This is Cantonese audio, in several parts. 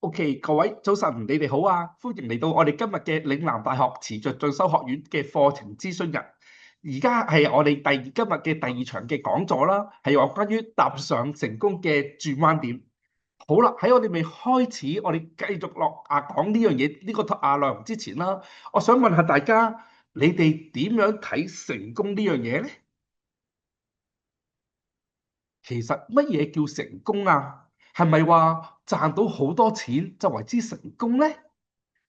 OK，各位早晨，你哋好啊！歡迎嚟到我哋今日嘅嶺南大學持續進修學院嘅課程諮詢日。而家係我哋今日嘅第二場嘅講座啦，係有關於踏上成功嘅轉彎點。好啦，喺我哋未開始，我哋繼續講呢樣嘢呢個內容之前啦，我想問下大家，你哋點樣睇成功呢樣嘢呢？其實乜嘢叫成功啊？係咪話賺到好多錢就為之成功呢？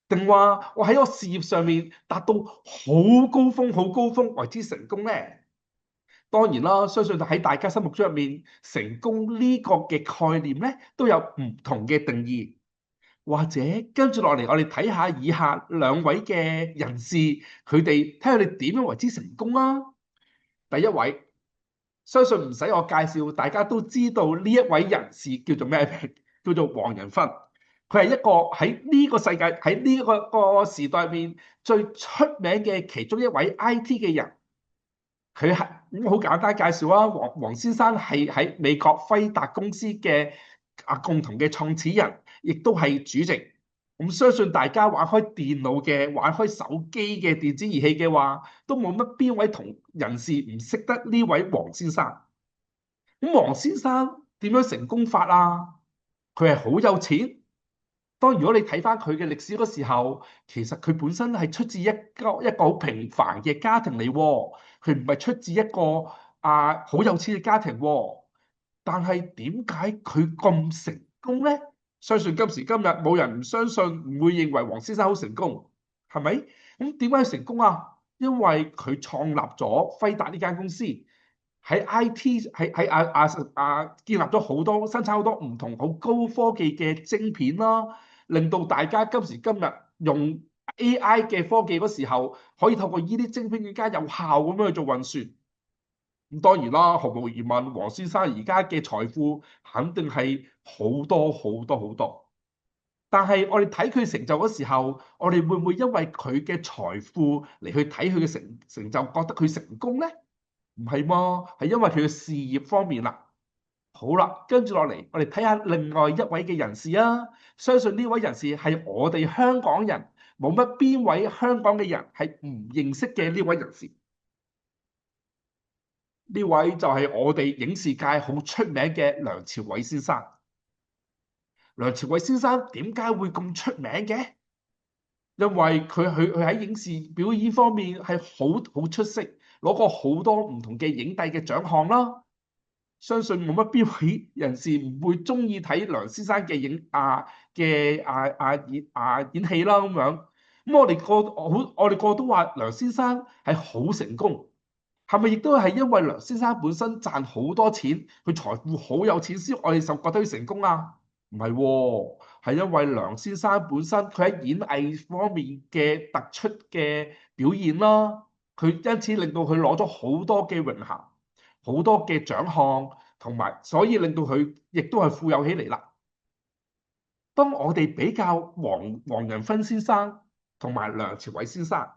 定話我喺個事業上面達到好高峰、好高峰為之成功呢？當然啦，相信喺大家心目中入面，成功呢個嘅概念咧都有唔同嘅定義。或者跟住落嚟，我哋睇下以下兩位嘅人士，佢哋睇下佢哋點樣為之成功啊？第一位，相信唔使我介紹，大家都知道呢一位人士叫做咩名？叫做黃仁勳。佢係一個喺呢個世界喺呢個時代入面最出名嘅其中一位 IT 嘅人。佢係好簡單介紹啊，黃先生係喺美國輝達公司嘅共同嘅創始人，亦都係主席。咁相信大家玩開電腦嘅、玩開手機嘅電子儀器嘅話，都冇乜邊位同人士唔識得呢位黃先生。咁黃先生點樣成功法啊？佢係好有錢。當如果你睇翻佢嘅歷史嗰時候，其實佢本身係出自一個好平凡嘅家庭嚟喎，佢唔係出自一個好有錢嘅家庭喎。但係點解佢咁成功呢？相信今時今日冇人唔相信，唔會認為黃先生好成功，係咪？咁點解佢成功啊？因為佢創立咗輝達呢間公司，喺 IT 建立咗好多生產好多唔同好高科技嘅晶片啦，令到大家今時今日用 AI 嘅科技嗰時候，可以透過呢啲晶片更加有效咁樣去做運算。咁當然啦，毫無疑問，黃先生而家嘅財富肯定係好多好多好多。但係我哋睇佢成就嗰時候，我哋會唔會因為佢嘅財富嚟去睇佢嘅成就，覺得佢成功呢？唔係嘛，係因為佢嘅事業方面啦。好啦，跟住落嚟，我哋睇下另外一位嘅人士啊。相信呢位人士係我哋香港人，冇乜邊位香港嘅人係唔認識嘅呢位人士。呢位就係我哋影視界好出名嘅梁朝偉先生。梁朝偉先生點解會咁出名嘅？因為佢喺影視表演方面係好出色，攞過好多唔同嘅影帝嘅獎項啦。相信冇乜邊位人士唔會中意睇梁先生嘅演戲啦咁樣。咁我哋個都話梁先生係好成功，係咪亦都係因為梁先生本身賺好多錢，佢財富好有錢先我哋就覺得佢成功啊？唔係喎，係因為梁先生本身佢喺演藝方面嘅突出嘅表現啦，佢因此令到佢攞咗好多嘅榮銜，好多嘅獎項，同埋所以令到佢亦都係富有起嚟啦。當我哋比較黃仁勳先生同埋梁朝偉先生，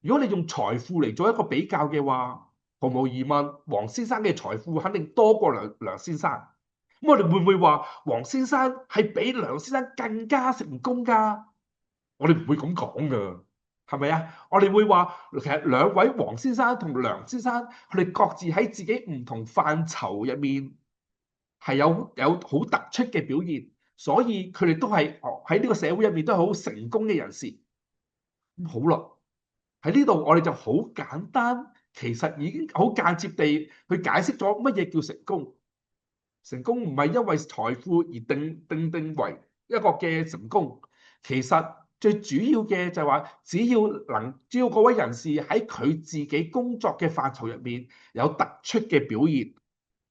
如果你用財富嚟做一個比較嘅話，毫無疑問，黃先生嘅財富肯定多過梁先生。咁我哋會唔會話黃先生係比梁先生更加成功㗎？我哋唔會咁講㗎，係咪啊？我哋會話其實兩位黃先生同梁先生，佢哋各自喺自己唔同範疇入面係有好突出嘅表現，所以佢哋都係喺呢個社會入面都係好成功嘅人士。咁好啦。喺呢度我哋就好簡單，其實已經好間接地去解釋咗乜嘢叫成功。成功唔係因為財富而定為一個嘅成功，其實最主要嘅就係話，只要嗰位人士喺佢自己工作嘅範疇入面有突出嘅表現，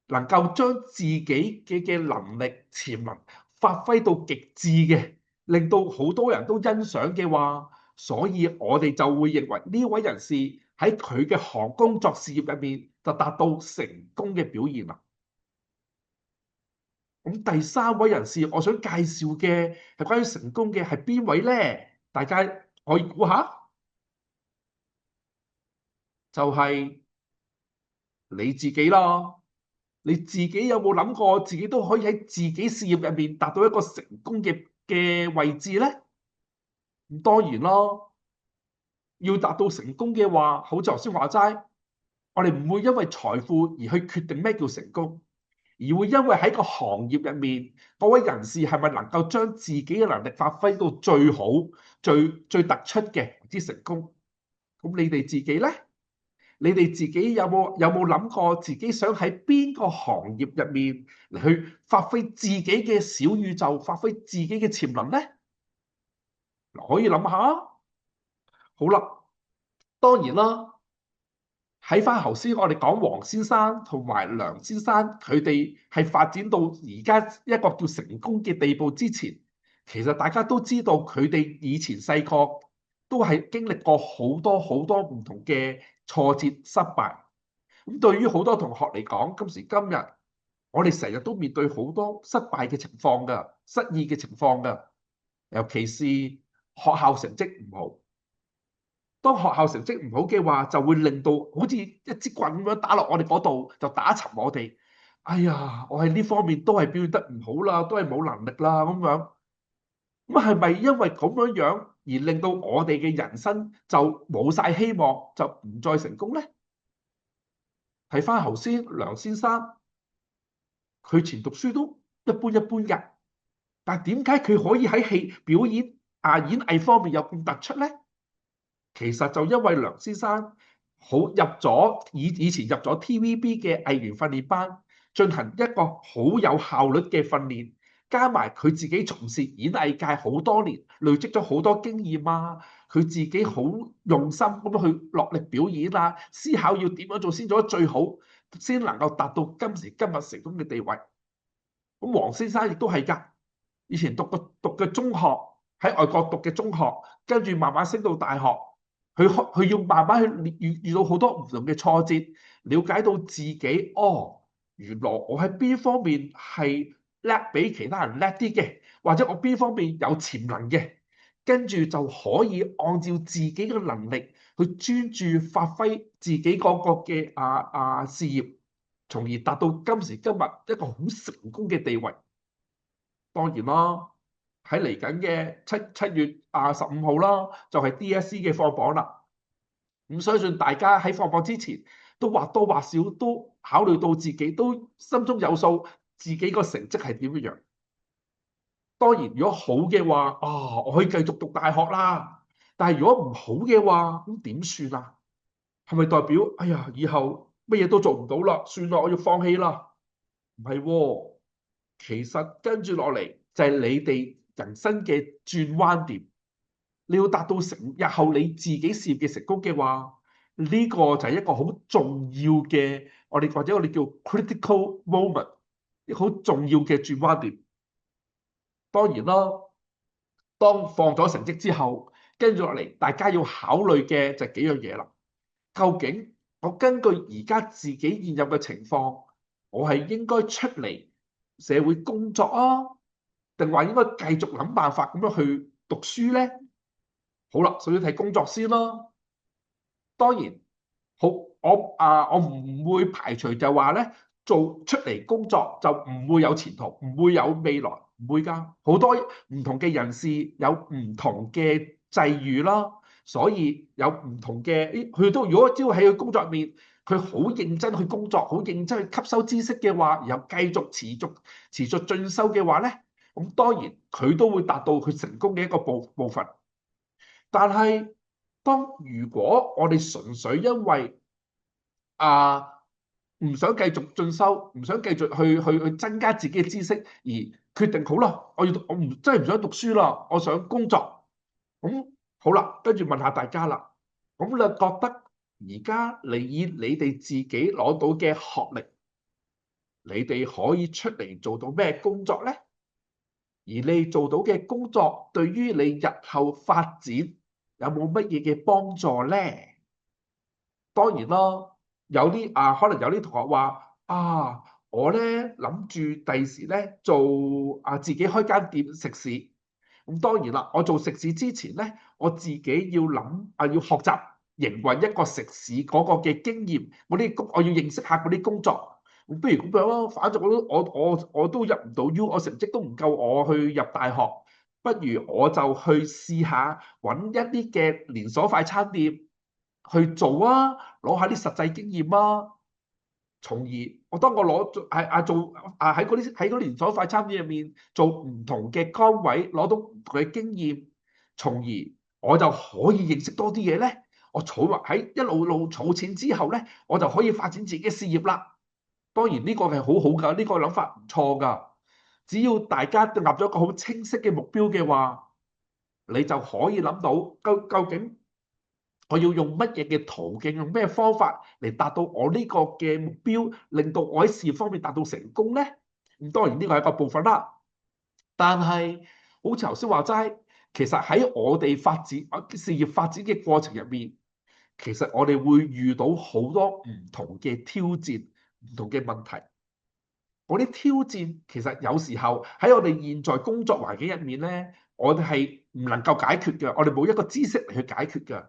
能夠將自己嘅能力潛能發揮到極致嘅，令到好多人都欣賞嘅話，所以我哋就會認為呢位人士喺佢嘅行工作事業入面就達到成功嘅表現啦。咁第三位人士，我想介紹嘅係關於成功嘅係邊位呢？大家可以估下，就係你自己啦。你自己有冇諗過自己都可以喺自己事業入面達到一個成功嘅嘅位置咧？咁當然咯，要達到成功嘅話，好似頭先話齋，我哋唔會因為財富而去決定咩叫成功，而會因為喺個行業入面，嗰位人士係咪能夠將自己嘅能力發揮到最好、最突出嘅之成功。咁你哋自己呢？你哋自己有冇諗過自己想喺邊個行業入面嚟去發揮自己嘅小宇宙，發揮自己嘅潛能呢？可以諗下。好啦，當然啦。喺翻頭先，我哋講黃先生同埋梁先生，佢哋係發展到而家一個叫成功嘅地步之前，其實大家都知道佢哋以前細個都係經歷過好多好多唔同嘅挫折失敗。咁對於好多同學嚟講，今時今日我哋成日都面對好多失敗嘅情況㗎，失意嘅情況㗎，尤其是學校成績唔好。當學校成績唔好嘅話，就會令到好似一支棍咁樣打落我哋嗰度，就打沉我哋。哎呀，我喺呢方面都係表現得唔好啦，都係冇能力啦咁樣。咁係咪因為咁樣樣而令到我哋嘅人生就冇晒希望，就唔再成功呢？睇翻頭先梁先生，佢以前讀書都一般一般㗎，但係點解佢可以喺戲表演演藝方面有咁突出呢？其實就因為梁先生以前入咗 TVB 嘅藝員訓練班，進行一個好有效率嘅訓練，加埋佢自己從事演藝界好多年，累積咗好多經驗啊，佢自己好用心咁樣去落力表演啊，思考要點樣做先做得最好，先能夠達到今時今日成功嘅地位。咁黃先生亦都係㗎，以前讀嘅中學，喺外國讀嘅中學，跟住慢慢升到大學。佢要慢慢去遇到好多唔同嘅挫折，了解到自己原來我喺邊方面係叻比其他人叻啲嘅，或者我邊方面有潛能嘅，跟住就可以按照自己嘅能力去專注發揮自己嗰個嘅事業，從而達到今時今日一個好成功嘅地位。當然啦，喺嚟緊嘅七月15號啦，就係 DSE 嘅放榜啦。咁相信大家喺放榜之前都或多或少都考慮到自己都心中有數，自己個成績係點樣。當然，如果好嘅話，我可以繼續讀大學啦。但係如果唔好嘅話，咁點算啊？係咪代表哎呀，以後乜嘢都做唔到啦？算啦，我要放棄啦？唔係喎，其實跟住落嚟就係你哋人生嘅轉彎點。你要達到日後你自己事業嘅成功嘅話，呢個就係一個好重要嘅，或者我哋叫 critical moment，一個好重要嘅轉彎點。當然啦，當放咗成績之後，跟住落嚟，大家要考慮嘅就係幾樣嘢啦。究竟我根據而家自己現有嘅情況，我係應該出嚟社會工作啊，定話應該繼續諗辦法咁樣去讀書呢？好啦，首先睇工作先啦。當然，好，我唔會排除就話咧，做出嚟工作就唔會有前途，唔會有未來，唔會㗎。好多唔同嘅人士有唔同嘅際遇啦，所以有唔同嘅，佢都如果只要喺佢工作入面，佢好認真去工作，好認真去吸收知識嘅話，然後繼續持續進修嘅話咧，咁當然佢都會達到佢成功嘅一個部分。但係，如果我哋純粹因為唔想繼續進修，唔想繼續去增加自己嘅知識，而決定好啦，我真係唔想讀書啦，我想工作。咁好啦，跟住問下大家啦，咁你覺得而家以你哋自己攞到嘅學歷，你哋可以出嚟做到咩工作呢？而你做到嘅工作對於你日後發展有冇乜嘢嘅幫助呢？當然啦，可能有啲同學話我咧諗住第時咧做自己開間店食肆。咁當然啦，我做食肆之前咧，我自己要諗要學習營運一個食肆嗰個嘅經驗，我要認識下嗰啲工作。不如咁樣咯，反正我都入唔到 U，我成績都唔夠我去入大學，不如我就去試下揾一啲嘅連鎖快餐店去做啊，攞下啲實際經驗啊，從而當我攞做喺嗰啲連鎖快餐店入面做唔同嘅崗位，攞到唔同嘅經驗，從而我就可以認識多啲嘢咧。我喺一路路儲錢之後咧，我就可以發展自己嘅事業啦。當然呢個係好好㗎，呢個諗法唔錯㗎。只要大家立咗一個好清晰嘅目標嘅話，你就可以諗到究竟我要用乜嘢嘅途徑，用咩方法嚟達到我呢個嘅目標，令到我喺事業方面達到成功呢？咁當然呢個係一個部分啦。但係好似頭先話齋，其實喺我哋事業發展嘅過程入面，其實我哋會遇到好多唔同嘅挑戰、唔同嘅問題。嗰啲挑戰其實有時候喺我哋現在工作環境入面咧，我哋係唔能夠解決嘅，我哋冇一個知識嚟去解決嘅。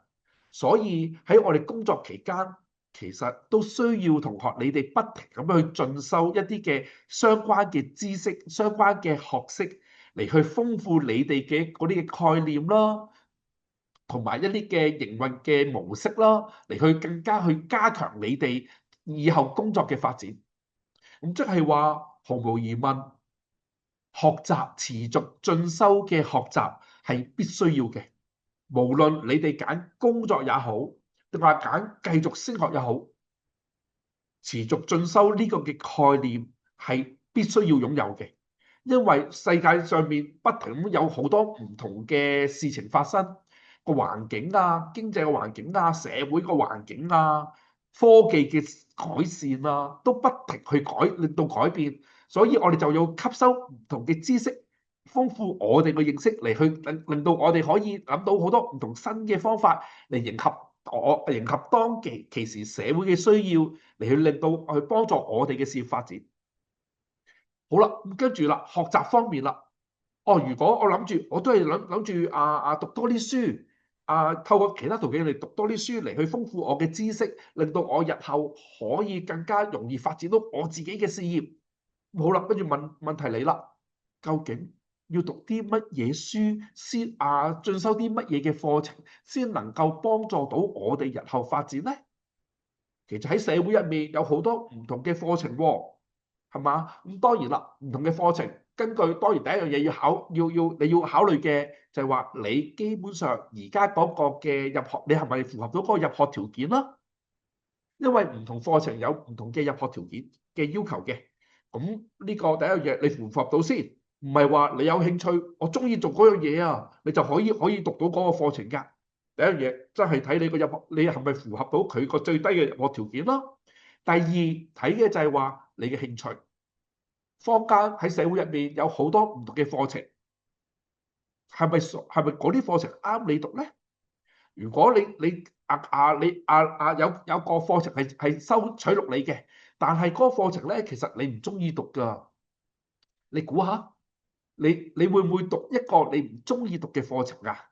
所以喺我哋工作期間，其實都需要同學你哋不停咁樣去進修一啲嘅相關嘅知識、相關嘅學識嚟去豐富你哋嘅嗰啲嘅概念啦，同埋一啲嘅營運嘅模式啦，嚟去更加去加強你哋以後工作嘅發展。咁即係話，毫無疑問，學習持續進修嘅學習係必須要嘅。無論你哋揀工作也好，定話揀繼續升學也好，持續進修呢個嘅概念係必須要擁有嘅。因為世界上面不停有好多唔同嘅事情發生，個環境啊、經濟嘅環境啊、社會個環境啊、科技嘅改善啊，都不停去令到改變。所以我哋就要吸收唔同嘅知識，豐富我哋嘅認識，嚟去令到我哋可以諗到好多唔同新嘅方法嚟迎合當其時社會嘅需要，嚟去令到去幫助我哋嘅事業發展。好啦，咁跟住啦，學習方面啦。如果我諗住，我都係諗住讀多啲書，透過其他途徑嚟讀多啲書嚟去豐富我嘅知識，令到我日後可以更加容易發展到我自己嘅事業。好啦，跟住問題嚟啦，究竟要讀啲乜嘢書先進修啲乜嘢嘅課程，先能夠幫助到我哋日後發展呢？其實喺社會入面有好多唔同嘅課程喎，係嘛？咁當然啦，唔同嘅課程，根據當然第一樣嘢你要考慮嘅就係話，你基本上而家嗰個嘅入學，你係咪符合到嗰個入學條件啦？因為唔同課程有唔同嘅入學條件嘅要求嘅。咁呢個第一樣嘢，你符唔符合到先？唔係話你有興趣，我中意做嗰樣嘢啊，你就可以讀到嗰個課程㗎。第一樣嘢真係睇你個入學，你係咪符合到佢個最低嘅入學條件咯？第二睇嘅就係話你嘅興趣。坊間喺社會入面有好多唔同嘅課程，係咪嗰啲課程啱你讀咧？如果你有個課程係收取錄你嘅，但係嗰個課程咧，其實你唔中意讀㗎，你估下，你會唔會讀一個你唔中意讀嘅課程啊？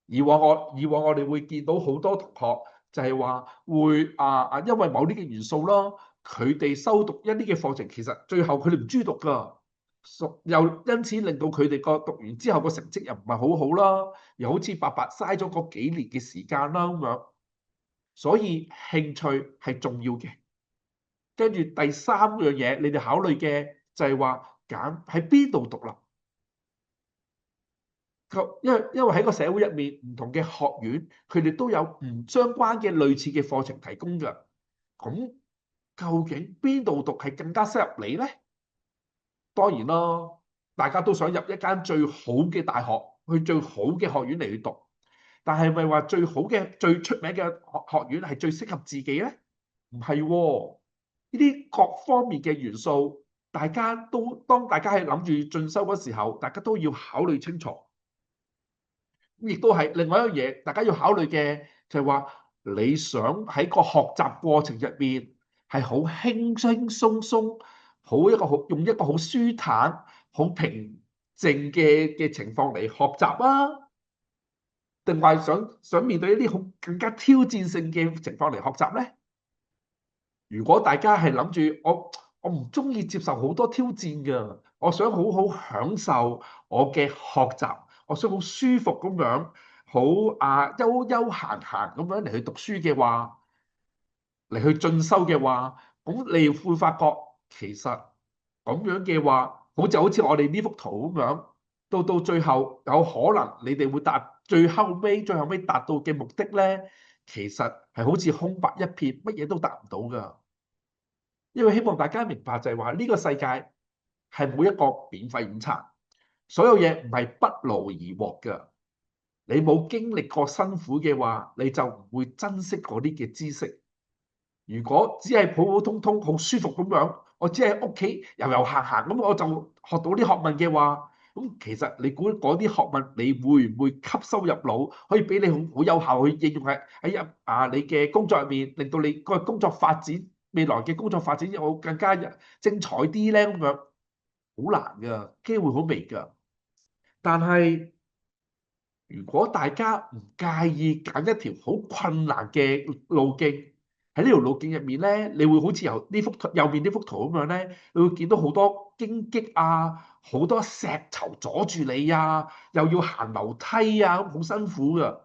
以往我哋會見到好多同學就係話會因為某啲嘅元素啦，佢哋修讀一啲嘅課程，其實最後佢哋唔中意讀㗎，又因此令到佢哋讀完之後個成績又唔係好好啦，又好似白白嘥咗嗰幾年嘅時間啦咁樣。所以興趣係重要嘅。跟住第三樣嘢，你哋考慮嘅就係話揀喺邊度獨立。因為喺個社會入面，唔同嘅學院，佢哋都有唔相關嘅類似嘅課程提供㗎。咁究竟邊度讀係更加適合你呢？當然啦，大家都想入一間最好嘅大學，去最好嘅學院嚟去讀。但係咪話最好嘅、最出名嘅學院係最適合自己呢？唔係喎，呢啲各方面嘅元素，當大家係諗住進修嗰時候，大家都要考慮清楚。亦都係另外一樣嘢，大家要考慮嘅就係話，你想喺個學習過程入面係好輕輕鬆鬆，用一個好舒坦、好平靜嘅情況嚟學習啊，定係想面對一啲更加挑戰性嘅情況嚟學習咧？如果大家係諗住我唔中意接受好多挑戰㗎，我想好好享受我嘅學習，我想好舒服咁樣，好悠悠閒閒咁樣嚟去讀書嘅話，嚟去進修嘅話，咁你會發覺其實咁樣嘅話，好似我哋呢幅圖咁樣，到最後有可能你哋會達最後尾達到嘅目的咧，其實係好似空白一片，乜嘢都達唔到㗎。因為希望大家明白就係話呢個世界係冇一個免費午餐，所有嘢唔係不勞而獲㗎。你冇經歷過辛苦嘅話，你就唔會珍惜嗰啲嘅知識。如果只係普普通通好舒服咁樣，我只喺屋企遊遊行行咁，我就學到啲學問嘅話，咁其實你估嗰啲學問你會唔會吸收入腦，可以俾你好有效去應用喺你嘅工作入面，令到你個工作發展未來嘅工作發展有更加精彩啲咧？咁樣好難㗎，機會好微㗎。但係如果大家唔介意揀一條好困難嘅路徑，喺呢條路徑入面咧，你會好似由呢幅圖右面呢幅圖咁樣咧，你會見到好多荊棘好多石頭阻住你又要行樓梯咁好辛苦㗎。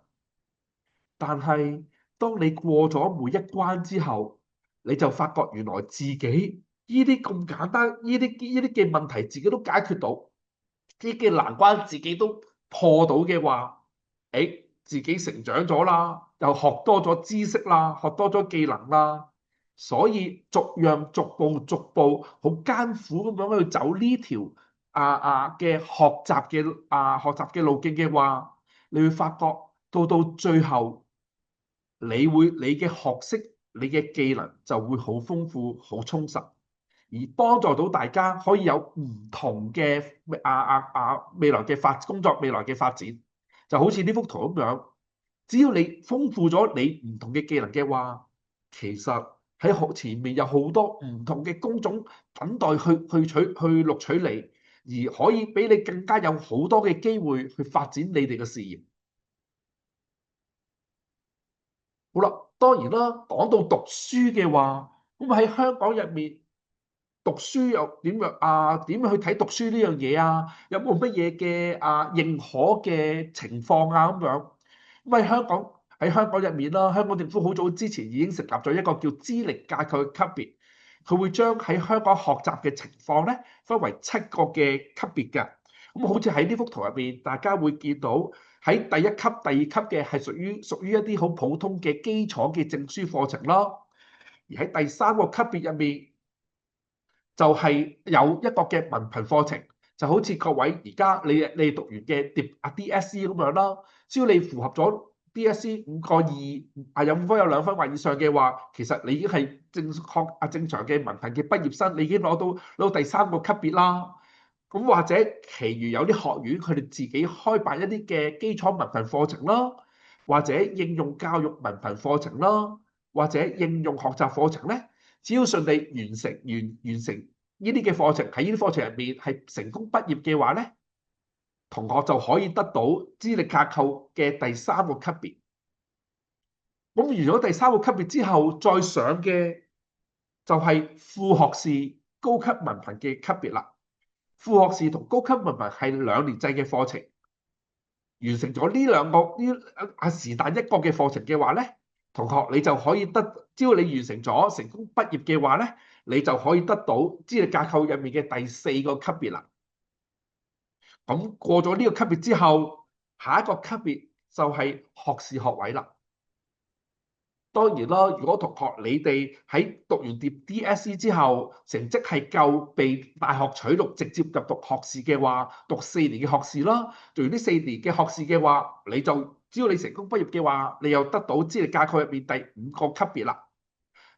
但係當你過咗每一關之後，你就發覺原來自己呢啲咁簡單，呢啲嘅問題自己都解決到，呢啲嘅難關自己都破到嘅話，自己成長咗啦，又學多咗知識啦，學多咗技能啦，所以逐樣逐步好艱苦咁樣去走呢條嘅學習嘅路徑嘅話，你會發覺到最後，你嘅學識、你嘅技能就會好豐富、好充實，而幫助到大家可以有唔同嘅未來嘅工作未來嘅發展，就好似呢幅圖咁樣。只要你豐富咗你唔同嘅技能嘅話，其實喺前面有好多唔同嘅工種等待去錄取你，而可以俾你更加有好多嘅機會去發展你哋嘅事業。好啦，當然啦，講到讀書嘅話，咁喺香港入面讀書又點樣去睇讀書呢樣嘢啊？有冇乜嘢嘅認可嘅情況咁樣？咁喺香港入面啦，香港政府好早之前已經成立咗一個叫資歷架構嘅級別，佢會將喺香港學習嘅情況咧分為7個嘅級別嘅。咁好似喺呢幅圖入面，大家會見到喺第一級、第二級嘅係屬於一啲好普通嘅基礎嘅證書課程咯，而喺第3個級別入面就係有一個嘅文憑課程，就好似各位而家你讀完嘅DSE 咁樣啦，只要你符合咗 DSE 5個2有5分有2分或以上嘅話，其實你已經係正常嘅文憑嘅畢業生，你已經攞到第3個級別啦。咁或者其餘有啲學院佢哋自己開辦一啲嘅基礎文憑課程啦，或者應用教育文憑課程啦，或者應用學習課程咧，只要順利完成呢啲嘅課程，喺呢啲課程入面係成功畢業嘅話咧，同學就可以得到資歷架構嘅第3個級別。咁完咗第3個級別之後，再上嘅就係副學士高級文憑嘅級別啦。副學士同高級文憑係2年制嘅課程，完成咗呢兩個是但一個嘅課程嘅話咧，同學你就可以只要你完成咗成功畢業嘅話咧，你就可以得到資歷架構入面嘅第4個級別啦。咁過咗呢個級別之後，下一個級別就係學士學位啦。當然啦，如果同學你哋喺讀完 DSE 之後，成績係夠被大學取錄，直接入讀學士嘅話，讀4年嘅學士啦。讀完呢4年嘅學士嘅話，只要你成功畢業嘅話，你又得到資歷架構入面第5個級別啦。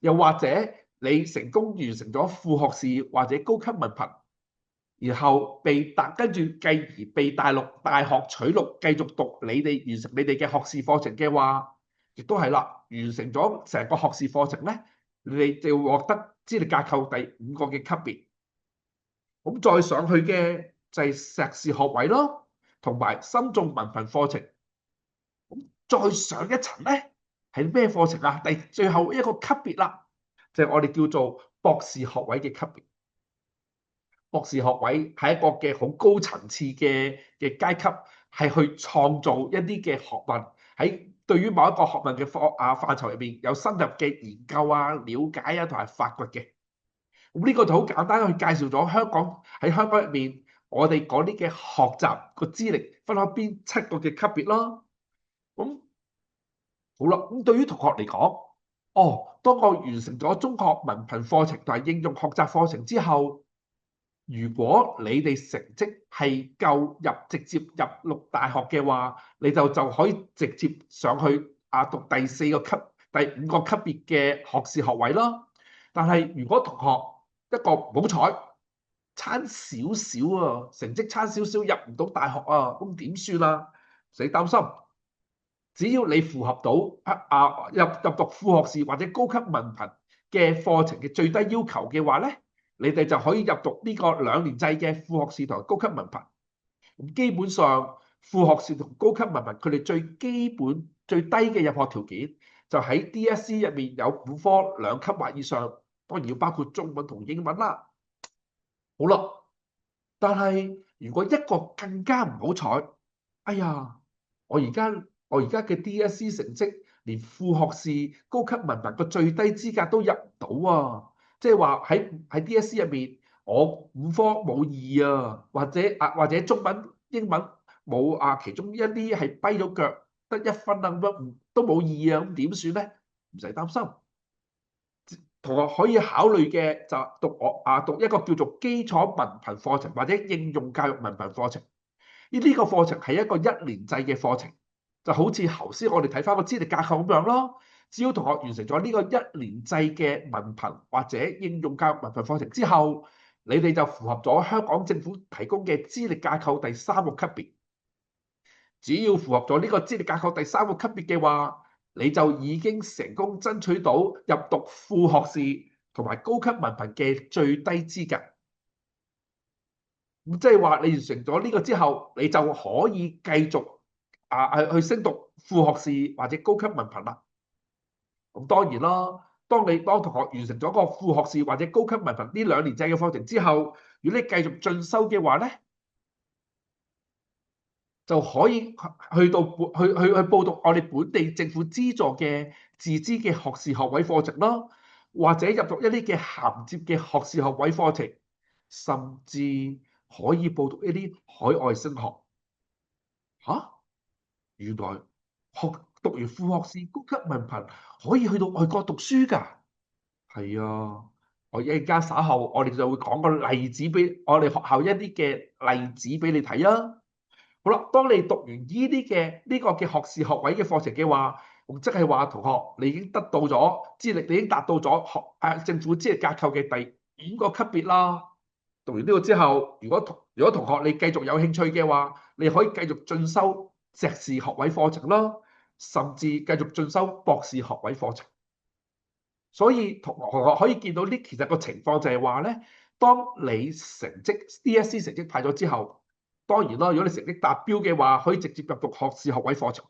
又或者你成功完成咗副學士或者高級文憑，然後跟住繼而被大學取錄，繼續讀完成你哋嘅學士課程嘅話，亦都係啦，完成咗成個學士課程咧，你哋就獲得資歷架構第5個嘅級別。咁再上去嘅就係碩士學位咯，同埋深造文憑課程。咁再上一層咧係咩課程啊？最後一個級別啦，就係我哋叫做博士學位嘅級別。博士學位係一個嘅好高層次嘅階級，係去創造一啲嘅學問，喺對於某一個學問嘅範疇入面有深入嘅研究啊、了解啊同埋發掘嘅。咁呢個就好簡單去介紹咗香港入面，我哋嗰啲嘅學習個資歷分開邊7個嘅級別啦。咁好啦，咁對於同學嚟講，當我完成咗中學文憑課程同埋應用學習課程之後，如果你哋成績係夠直接入讀大學嘅話，你就可以直接上去讀第5個級別嘅學士學位啦。但係如果同學一個唔好彩，差少少啊，成績差少少入唔到大學啊，咁點算啊？唔使擔心，只要你符合到入讀副學士或者高級文憑嘅課程嘅最低要求嘅話咧，你哋就可以入讀呢個2年制嘅副學士同高級文憑。咁基本上副學士同高級文憑佢哋最基本最低嘅入學條件就喺 DSE 入面有5科2級或以上，當然要包括中文同英文啦。好啦，但係如果一個更加唔好彩，哎呀，我而家嘅 DSE 成績連副學士高級文憑個最低資格都入唔到啊！即係話喺 DSE 入面，我5科冇2啊，或者中文英文冇其中一啲係跛咗腳得1分啊，咁樣都冇2啊，咁點算咧？唔使擔心。同學可以考慮嘅就讀一個叫做基礎文憑課程或者應用教育文憑課程。呢個課程係一個1年制嘅課程，就好似頭先我哋睇翻個資歷架構咁樣咯。只要同學完成咗呢個1年制嘅文憑或者應用教育文憑課程之後，你哋就符合咗香港政府提供嘅資歷架構第3個級別。只要符合咗呢個資歷架構第3個級別嘅話，你就已經成功爭取到入讀副學士同埋高級文憑嘅最低資格。咁即係話你完成咗呢個之後，你就可以繼續去升讀副學士或者高級文憑啦。咁當然啦，當同學完成咗個副學士或者高級文憑呢2年制嘅課程之後，如果你繼續進修嘅話咧，就可以去報讀我哋本地政府資助嘅自資嘅學士學位課程啦，或者入讀一啲嘅銜接嘅學士學位課程，甚至可以報讀一啲海外升學。原來讀完副學士高級文憑可以去到外國讀書㗎？係啊，我一陣間稍後我哋就會講個例子俾我哋學校一啲嘅例子俾你睇啊。好啦，當你讀完呢個嘅學士學位嘅課程嘅話，咁即係話同學你已經得到咗資歷，你已經達到咗政府資歷架構嘅第5個級別啦。讀完呢個之後，如果同學你繼續有興趣嘅話，你可以繼續進修碩士學位課程啦，甚至繼續進修博士學位課程。所以同學可以見到其實個情況就係話咧，當你DSE 成績派咗之後，當然啦，如果你成績達標嘅話，可以直接入讀學士學位課程，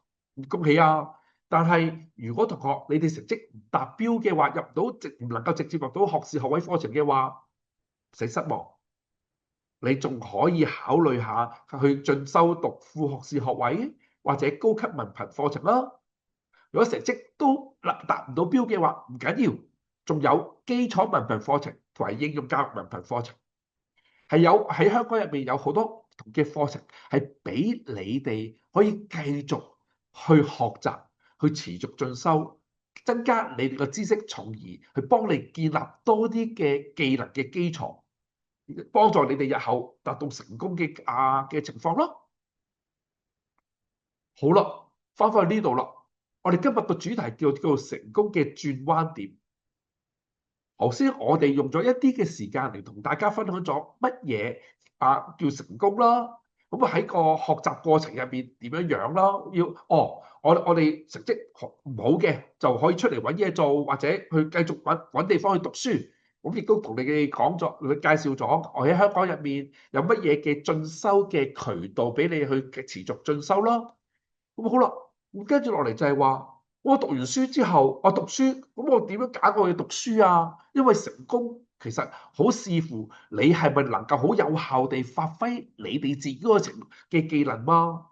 恭喜啊！但係如果同學你哋成績唔達標嘅話，唔能夠直接入到學士學位課程嘅話，唔使失望，你仲可以考慮下去進修讀副學士學位或者高級文憑課程啦。如果成績都達唔到標嘅話，唔緊要，仲有基礎文憑課程同埋應用教育文憑課程，喺香港入面有好多唔同嘅課程，係俾你哋可以繼續去學習、去持續進修，增加你哋嘅知識，從而去幫你建立多啲嘅技能嘅基礎，幫助你哋日後達到成功嘅情況咯。好啦，翻返去呢度啦。我哋今日個主題叫做成功嘅轉彎點。頭先我哋用咗一啲嘅時間嚟同大家分享咗乜嘢叫成功啦。咁喺個學習過程入面點樣樣啦？我哋成績唔好嘅就可以出嚟揾嘢做，或者去繼續揾地方去讀書。咁亦都同你哋介紹咗我喺香港入面有乜嘢嘅進修嘅渠道俾你去持續進修啦。咁好啦。跟住落嚟就係話，我讀完書之後，我讀書，咁我點樣揀我去讀書啊？因為成功其實好視乎你係咪能夠好有效地發揮你哋自己嘅技能嘛。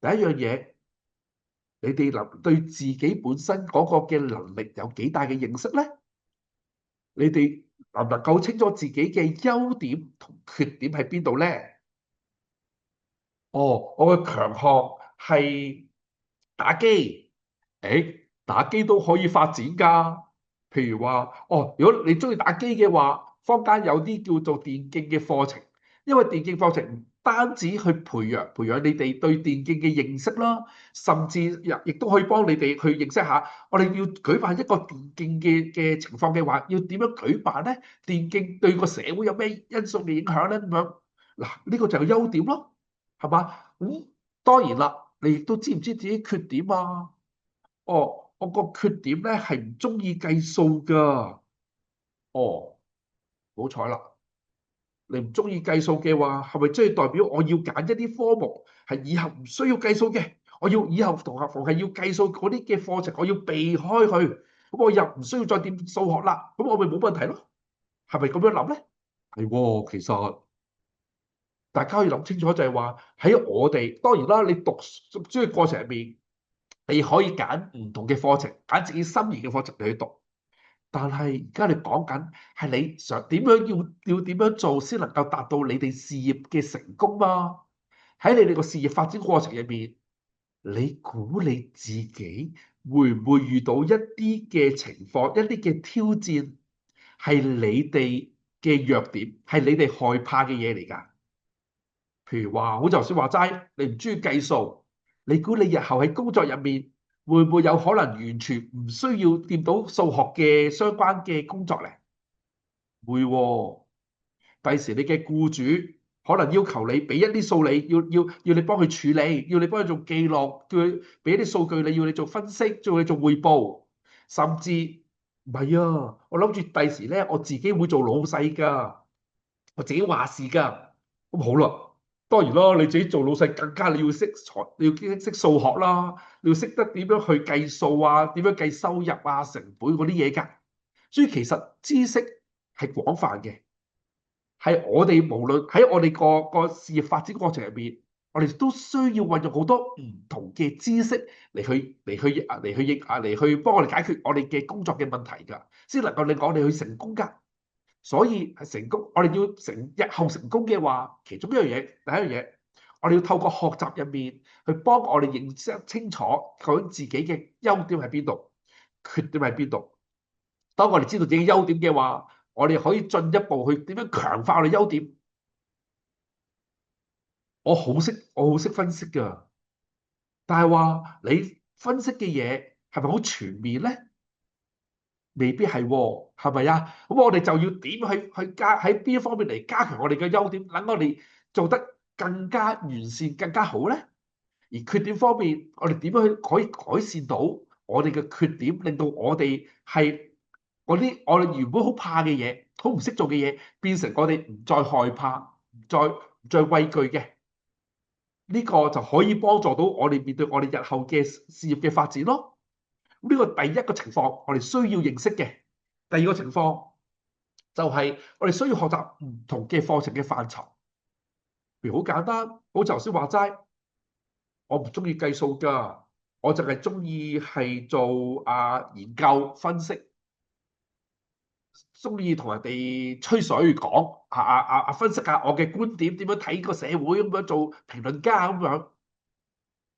第一樣嘢，你哋能對自己本身嗰個嘅能力有幾大嘅認識呢？你哋能唔能夠清楚自己嘅優點同缺點喺邊度呢？哦，我嘅強項係打機，打機都可以發展㗎。譬如話，哦，如果你中意打機嘅話，坊間有啲叫做電競嘅課程，因為電競課程唔單止去培養你哋對電競嘅認識啦，甚至亦都可以幫你哋去認識下，我哋要舉辦一個電競嘅情況嘅話，要點樣舉辦呢？電競對個社會有咩因素嘅影響呢？咁樣嗱，呢個就係優點咯。係嘛？當然啦，你亦都知唔知自己缺點啊？哦，我個缺點咧係唔中意計數㗎。哦，冇彩啦，你唔中意計數嘅話，係咪即係代表我要揀一啲科目係以後唔需要計數嘅？我要以後同學逢係要計數嗰啲嘅課程，我要避開佢，咁我又唔需要再掂數學啦，咁我咪冇問題咯？係咪咁樣諗咧？係喎，其實。大家要諗清楚就係話喺我哋當然啦，你讀書嘅過程入面，你可以揀唔同嘅課程，揀自己心儀嘅課程嚟去讀。但係而家你講緊係你想點樣要點樣做先能夠達到你哋事業嘅成功嘛？喺你哋個事業發展過程入面，你估你自己會唔會遇到一啲嘅情況、一啲嘅挑戰，係你哋嘅弱點，係你哋害怕嘅嘢嚟㗎？譬如話，好似頭先話齋，你唔中意計數，你估你日後喺工作入面會唔會有可能完全唔需要掂到數學嘅相關嘅工作咧？會喎，第時你嘅僱主可能要求你俾一啲數你，要你幫佢處理，要你幫佢做記錄，叫佢俾一啲數據你，要你做分析，叫你做彙報，甚至唔係啊，我諗住第時咧，我自己會做老細㗎，我自己話事㗎。咁好啦。當然啦，你自己做老細更加你要識財，你要識數學啦，你要識得點樣去計數啊，點樣計收入啊、成本嗰啲嘢㗎。所以其實知識係廣泛嘅，係我哋無論喺我哋個事業發展過程入邊，我哋都需要運用好多唔同嘅知識嚟去幫我哋解決我哋嘅工作嘅問題㗎，先能夠令我哋去成功㗎。所以係成功，我哋要日後成功嘅話，其中一樣嘢，第一樣嘢，我哋要透過學習入面去幫我哋認識清楚究竟自己嘅優點喺邊度，缺點喺邊度。當我哋知道自己優點嘅話，我哋可以進一步去點樣強化我哋優點。我好識分析㗎，但係話你分析嘅嘢係咪好全面咧？未必係喎，係咪啊？咁我哋就要點去加喺邊一方面嚟加強我哋嘅優點，等我哋做得更加完善、更加好咧。而缺點方面，我哋點樣去可以改善到我哋嘅缺點，令到我哋係我哋原本好怕嘅嘢、好唔識做嘅嘢，變成我哋唔再害怕、唔再畏懼嘅。呢個就可以幫助到我哋面對我哋日後嘅事業嘅發展咯。呢個第一個情況，我哋需要認識嘅。第二個情況就係我哋需要學習唔同嘅課程嘅範疇。譬如好簡單，好似頭先話齋，我唔中意計數㗎，我淨係中意係做研究分析，中意同人哋吹水講分析下我嘅觀點，點樣睇個社會咁樣做評論家咁樣。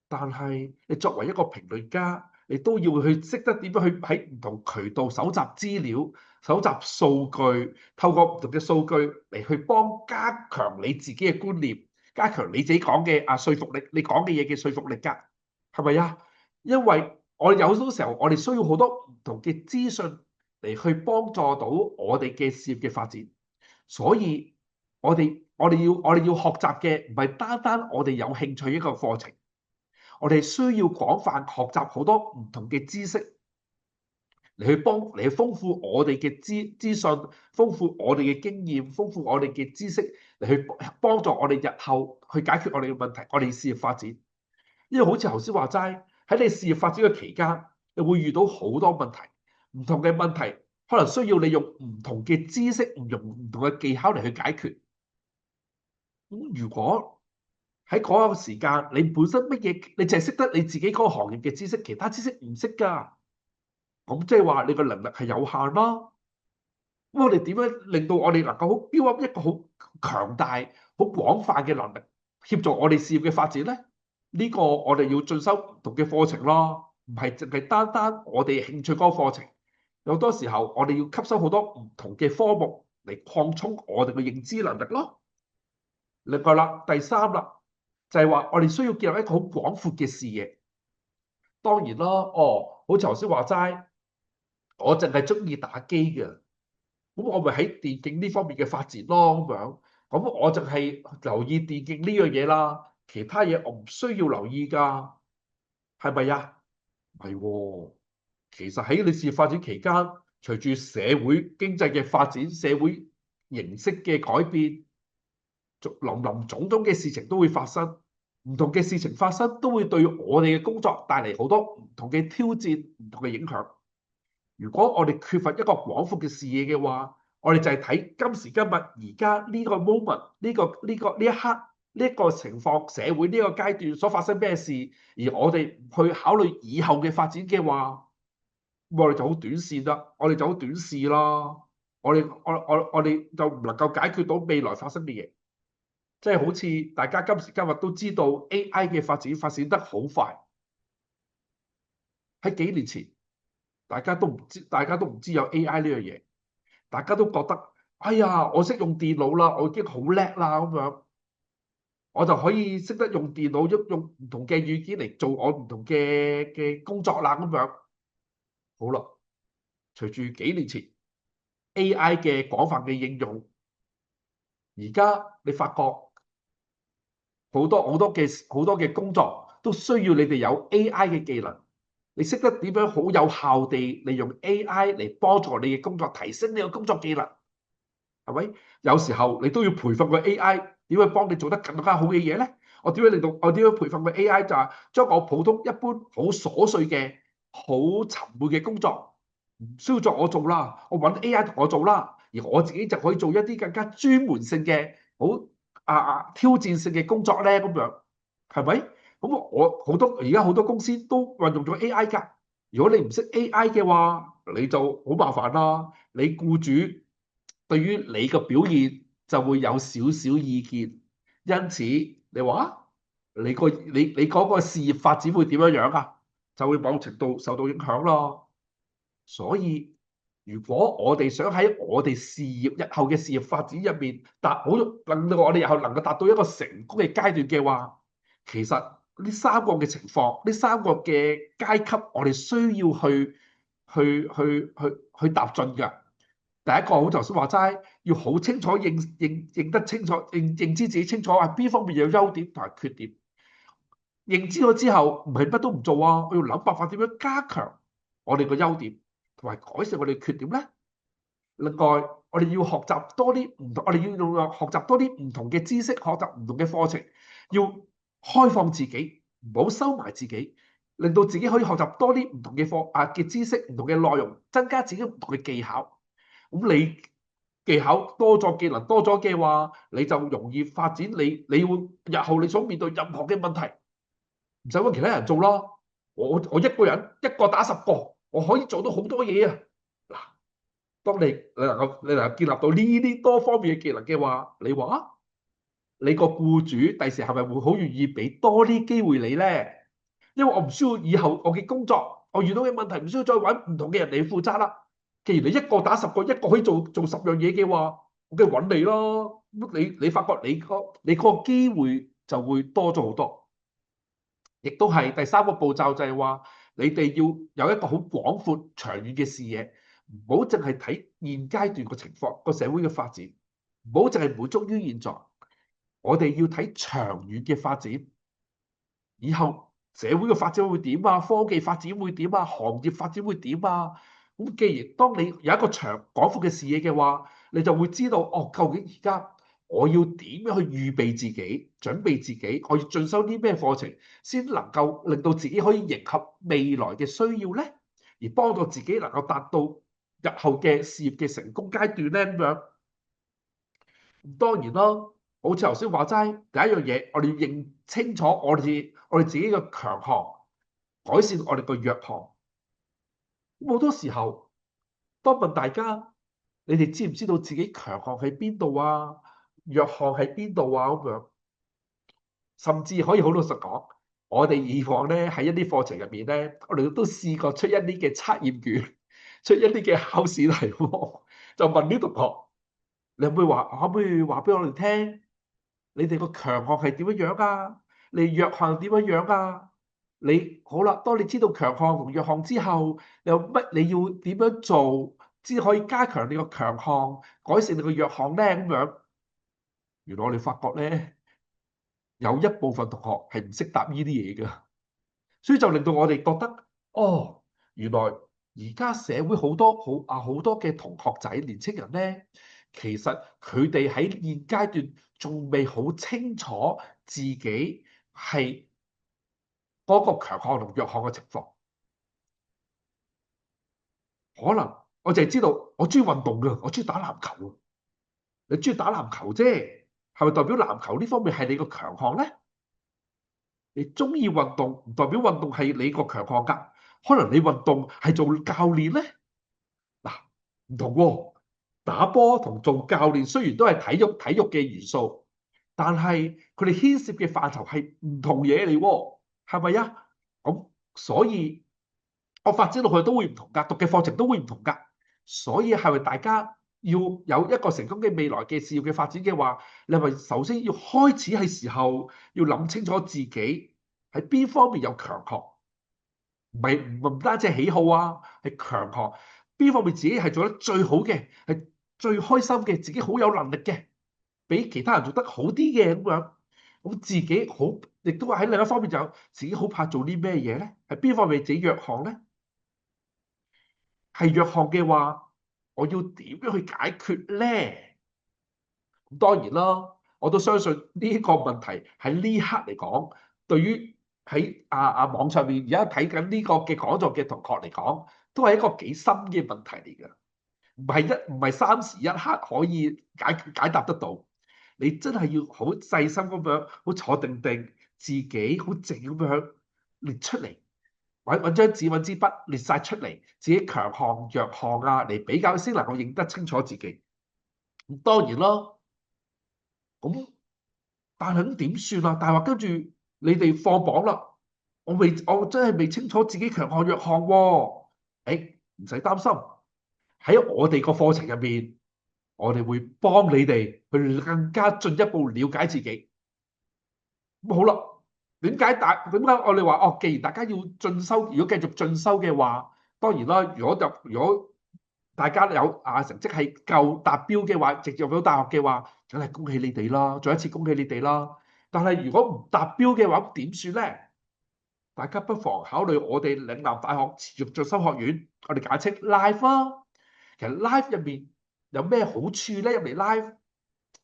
但係你作為一個評論家，你都要去識得點樣去喺唔同渠道搜集資料、搜集數據，透過唔同嘅數據嚟去加強你自己嘅觀念，加強你自己講嘅說服力，你講嘅嘢嘅說服力㗎，係咪啊？因為我哋有好多時候，我哋需要好多唔同嘅資訊嚟去幫助到我哋嘅事業嘅發展，所以我哋要學習嘅唔係單單我哋有興趣一個課程。我哋需要廣泛學習好多唔同嘅知識嚟去豐富我哋嘅資訊，豐富我哋嘅經驗，豐富我哋嘅知識嚟去幫助我哋日後去解決我哋嘅問題，我哋事業發展。因為好似頭先話齋，喺你事業發展嘅期間，你會遇到好多問題，唔同嘅問題可能需要你用唔同嘅知識，用唔同嘅技巧嚟去解決。咁如果喺嗰個時間，你本身乜嘢，你淨係識得你自己嗰個行業嘅知識，其他知識唔識㗎，咁即係話你個能力係有限啦。咁我哋點樣令到我哋能夠好 build up 一個好強大、好廣泛嘅能力，協助我哋事業嘅發展咧？呢個我哋要進修唔同嘅課程咯，唔係淨係單單我哋興趣嗰個課程。有好多時候我哋要吸收好多唔同嘅科目嚟擴充我哋嘅認知能力咯。另外啦，第三啦，就係話我哋需要建立一個好廣闊嘅視野。當然啦，好似頭先話齋，我淨係中意打機嘅，咁我咪喺電競呢方面嘅發展咯，咁樣。咁我淨係留意電競呢樣嘢啦，其他嘢我唔需要留意㗎，係咪呀？唔係喎，其實喺你事業發展期間，隨住社會經濟嘅發展、社會形式嘅改變，林林總總嘅事情都會發生，唔同嘅事情發生都會對我哋嘅工作帶嚟好多唔同嘅挑戰、唔同嘅影響。如果我哋缺乏一個廣闊嘅視野嘅話，我哋就係睇今時今日而家呢個 moment 呢一刻呢一個情況，社會呢個階段所發生咩事，而我哋唔去考慮以後嘅發展嘅話，我哋就好短線啦，我哋就好短視啦，我哋就唔能夠解決到未來發生嘅嘢。即係好似大家今時今日都知道 AI 嘅發展得好快，喺幾年前大家都唔知有 AI 呢樣嘢，大家都覺得哎呀，我識用電腦啦，我已經好叻啦咁樣，我就可以識得用電腦用唔同嘅軟件嚟做我唔同嘅工作啦咁樣。好啦，隨住幾年前 AI 嘅廣泛嘅應用，而家你發覺好多嘅工作都需要你哋有 AI 嘅技能，你識得點樣好有效地利用 AI 嚟幫助你嘅工作，提升你嘅工作技能，係咪？有時候你都要培訓個 AI 點樣幫你做得更加好嘅嘢咧？我點樣培訓個 AI 就係將我普通一般好瑣碎嘅好沉悶嘅工作唔需要作我做啦，我揾 AI 同我做啦，而我自己就可以做一啲更加專門性嘅好挑戰性嘅工作咧，咁樣係咪？咁我而家好多公司都運用咗 AI 㗎。如果你唔識 AI 嘅話，你就好麻煩啦。你僱主對於你嘅表現就會有少少意見，因此你話你嗰個事業發展會點樣樣啊？就會某程度受到影響咯。所以如果我哋想喺我哋日後嘅事業發展入面令到我哋日後能夠達到一個成功嘅階段嘅話，其實呢三個嘅情況，呢三個嘅階級，我哋需要去踏進㗎。第一個好頭先話齋，要好清楚認得清楚，認知自己清楚係邊方面有優點同埋缺點。認知咗之後，唔係乜都唔做啊！我要諗辦法點樣加強我哋個優點，同埋改善我哋缺點咧。另外，我哋要學習多啲唔同，我哋要學習多啲唔同嘅知識，學習唔同嘅課程，要開放自己，唔好收埋自己，令到自己可以學習多啲唔同嘅知識、唔同嘅內容，增加自己唔同嘅技巧。咁你技巧多咗，技能多咗嘅話，你就容易發展你會日後你所面對任何嘅問題，唔使揾其他人做啦。我一個人一個打10個，我可以做到好多嘢啊！嗱，當你能夠建立到呢啲多方面嘅技能嘅話，你話你個僱主第時係咪會好願意俾多啲機會你咧？因為我唔需要以後我嘅工作，我遇到嘅問題唔需要再揾唔同嘅人嚟負責啦。既然你一個打10個，一個可以做10樣嘢嘅話，我梗係揾你咯。你發覺你個機會就會多咗好多。亦都係第三個步驟就係話，你哋要有一個好廣闊長遠嘅視野，唔好淨係睇現階段個情況，個社會嘅發展，唔好淨係滿足於現在。我哋要睇長遠嘅發展，以後社會嘅發展會點啊？科技發展會點啊？行業發展會點啊？咁既然當你有一個廣闊嘅視野嘅話，你就會知道究竟而家我要點樣去預備自己、準備自己，我要進修啲咩課程，先能夠令到自己可以迎合未來嘅需要呢？而幫到自己能夠達到日後嘅事業嘅成功階段咧咁樣。當然咯，好似頭先話齋，第一樣嘢我哋要認清楚我哋自己嘅強項，改善我哋個弱項。好多時候，當問大家你哋知唔知道自己強項喺邊度啊，弱項喺邊度啊咁樣，甚至可以好老實講，我哋以往咧喺一啲課程入面咧，我哋都試過出一啲嘅測驗卷，出一啲嘅考試題目，就問啲同學，你可唔可以話俾我哋聽？你哋個強項係點樣樣啊？你弱項點樣樣啊？你好啦，當你知道強項同弱項之後，你要點樣做先可以加強你個強項，改善你個弱項咧？咁樣，原來我哋發覺咧，有一部分同學係唔識答呢啲嘢㗎，所以就令到我哋覺得，哦，原來而家社會好多嘅同學仔、年青人咧，其實佢哋喺現階段仲未好清楚自己係嗰個強項同弱項嘅情況。可能我淨係知道我中意運動㗎，我中意打籃球啊。你中意打籃球啫，係咪代表籃球呢方面係你個強項咧？你中意運動唔代表運動係你個強項㗎，可能你運動係做教練咧。嗱，唔同喎，打波同做教練雖然都係體育嘅元素，但係佢哋牽涉嘅範疇係唔同嘢嚟喎，係咪啊？咁所以我發展落去都會唔同㗎，讀嘅課程都會唔同㗎。所以係咪大家要有一個成功嘅未來嘅事業嘅發展嘅話，你係咪首先要開始係時候要諗清楚自己喺邊方面有強項？唔單止係喜好啊，係強項。邊方面自己係做得最好嘅，係最開心嘅，自己好有能力嘅，比其他人做得好啲嘅咁樣。咁自己好，亦都喺另一方面就自己好怕做啲咩嘢咧？係邊方面自己弱項咧？係弱項嘅話，我要點樣去解決咧？咁當然啦，我都相信呢個問題喺呢刻嚟講，對於喺網上面而家睇緊呢個嘅講座嘅同學嚟講，都係一個幾深嘅問題嚟㗎，唔係三時一刻可以解答得到。你真係要好細心咁樣，好坐定定，自己好靜咁樣列出嚟，揾張紙揾支筆列晒出嚟，自己強項弱項啊嚟比較先能夠認得清楚自己。咁當然咯。咁但係咁點算啊？但係話跟住你哋放榜啦，我真係未清楚自己強項弱項喎。誒，唔使擔心，喺我哋個課程入面，我哋會幫你哋去更加進一步了解自己。咁好啦，點解我哋話哦？既然大家要進修，如果繼續進修嘅話，當然啦。如果大家有成績係夠達標嘅話，直接入到大學嘅話，梗係恭喜你哋啦！再一次恭喜你哋啦。但係如果唔達標嘅話，點算咧？大家不妨考慮我哋嶺南大學持續進修學院，我哋簡稱 Life 啊。其實 Life 入面有咩好處咧？入嚟 Life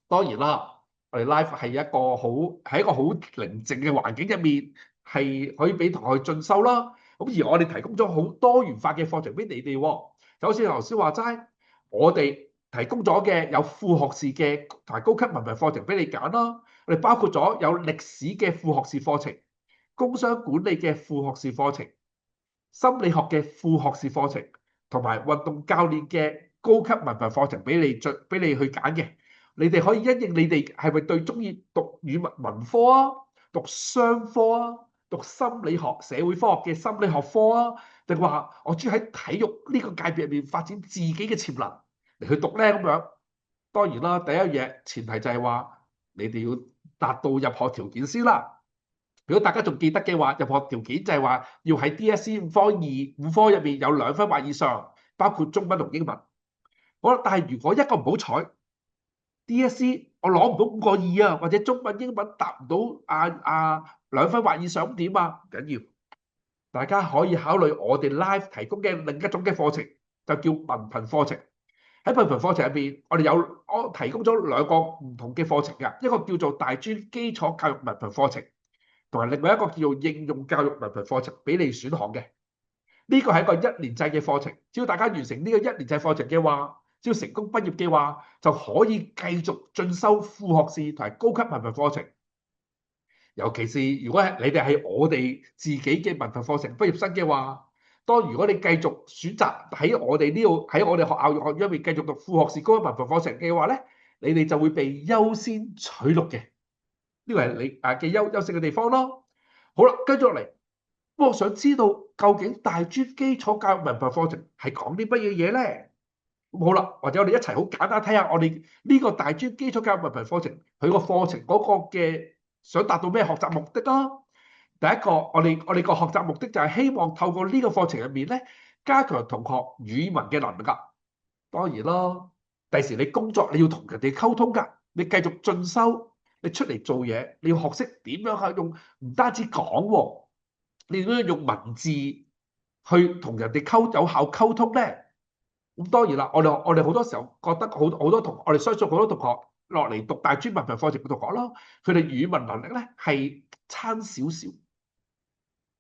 當然啦，我哋 Life 係一個好寧靜嘅環境入面，係可以俾同學去進修啦。咁而我哋提供咗好多元化嘅課程俾你哋喎。就好似頭先話齋，我哋提供咗嘅有副學士嘅同埋高級文憑課程俾你揀啦。我哋包括咗有歷史嘅副學士課程、工商管理嘅副學士課程、心理學嘅副學士課程，同埋運動教練嘅高級文憑課程俾你去揀嘅。你哋可以因應你哋係咪對中意讀語文科啊、讀商科啊、讀心理學、社會科學嘅心理學科啊，定話我中意喺體育呢個界別入面發展自己嘅潛能嚟去讀咧咁樣。當然啦，第一嘢前提就係話你哋要達到入學條件先啦。如果大家仲記得嘅話，入學條件就係話要喺 DSE 五科入面有2分或以上，包括中文同英文。好啦，但係如果一個唔好彩 DSE 我攞唔到5個2啊，或者中文英文達唔到2分或以上，咁點啊？唔緊要，大家可以考慮我哋 Live 提供嘅另一種嘅課程，就叫文憑課程。喺文憑課程入邊，我提供咗2個唔同嘅課程㗎，一個叫做大專基礎教育文憑課程，同埋另外一個叫做應用教育文憑課程俾你選項嘅。呢個係一個1年制嘅課程，只要大家完成呢個1年制課程嘅話，只要成功畢業嘅話，就可以繼續進修副學士同埋高級文憑課程。尤其是如果你哋係我哋自己嘅文憑課程畢業生嘅話，如果你繼續選擇喺我哋呢度喺我哋學校學院入面繼續讀副學士高級文憑課程嘅話咧，你哋就會被優先取錄嘅。呢個係你嘅優勝嘅地方咯。好啦，跟住落嚟，我想知道究竟大專基礎教育文憑課程係講啲乜嘢嘢咧？咁好啦，或者我哋一齊好簡單睇下我哋呢個大專基礎教育文憑課程佢個課程嗰個嘅想達到咩學習目的啊？第一個，我哋個學習目的就係希望透過呢個課程入面咧，加強同學語文嘅能力㗎。當然咯，第時你工作你要同人哋溝通㗎，你繼續進修，你出嚟做嘢，你要學識點樣去用，唔單止講喎，你點樣用文字去同人哋有效溝通咧？咁當然啦，我哋好多時候覺得好多同我哋相信好多同學落嚟讀大專文憑課程嘅同學咯，佢哋語文能力咧係差少少。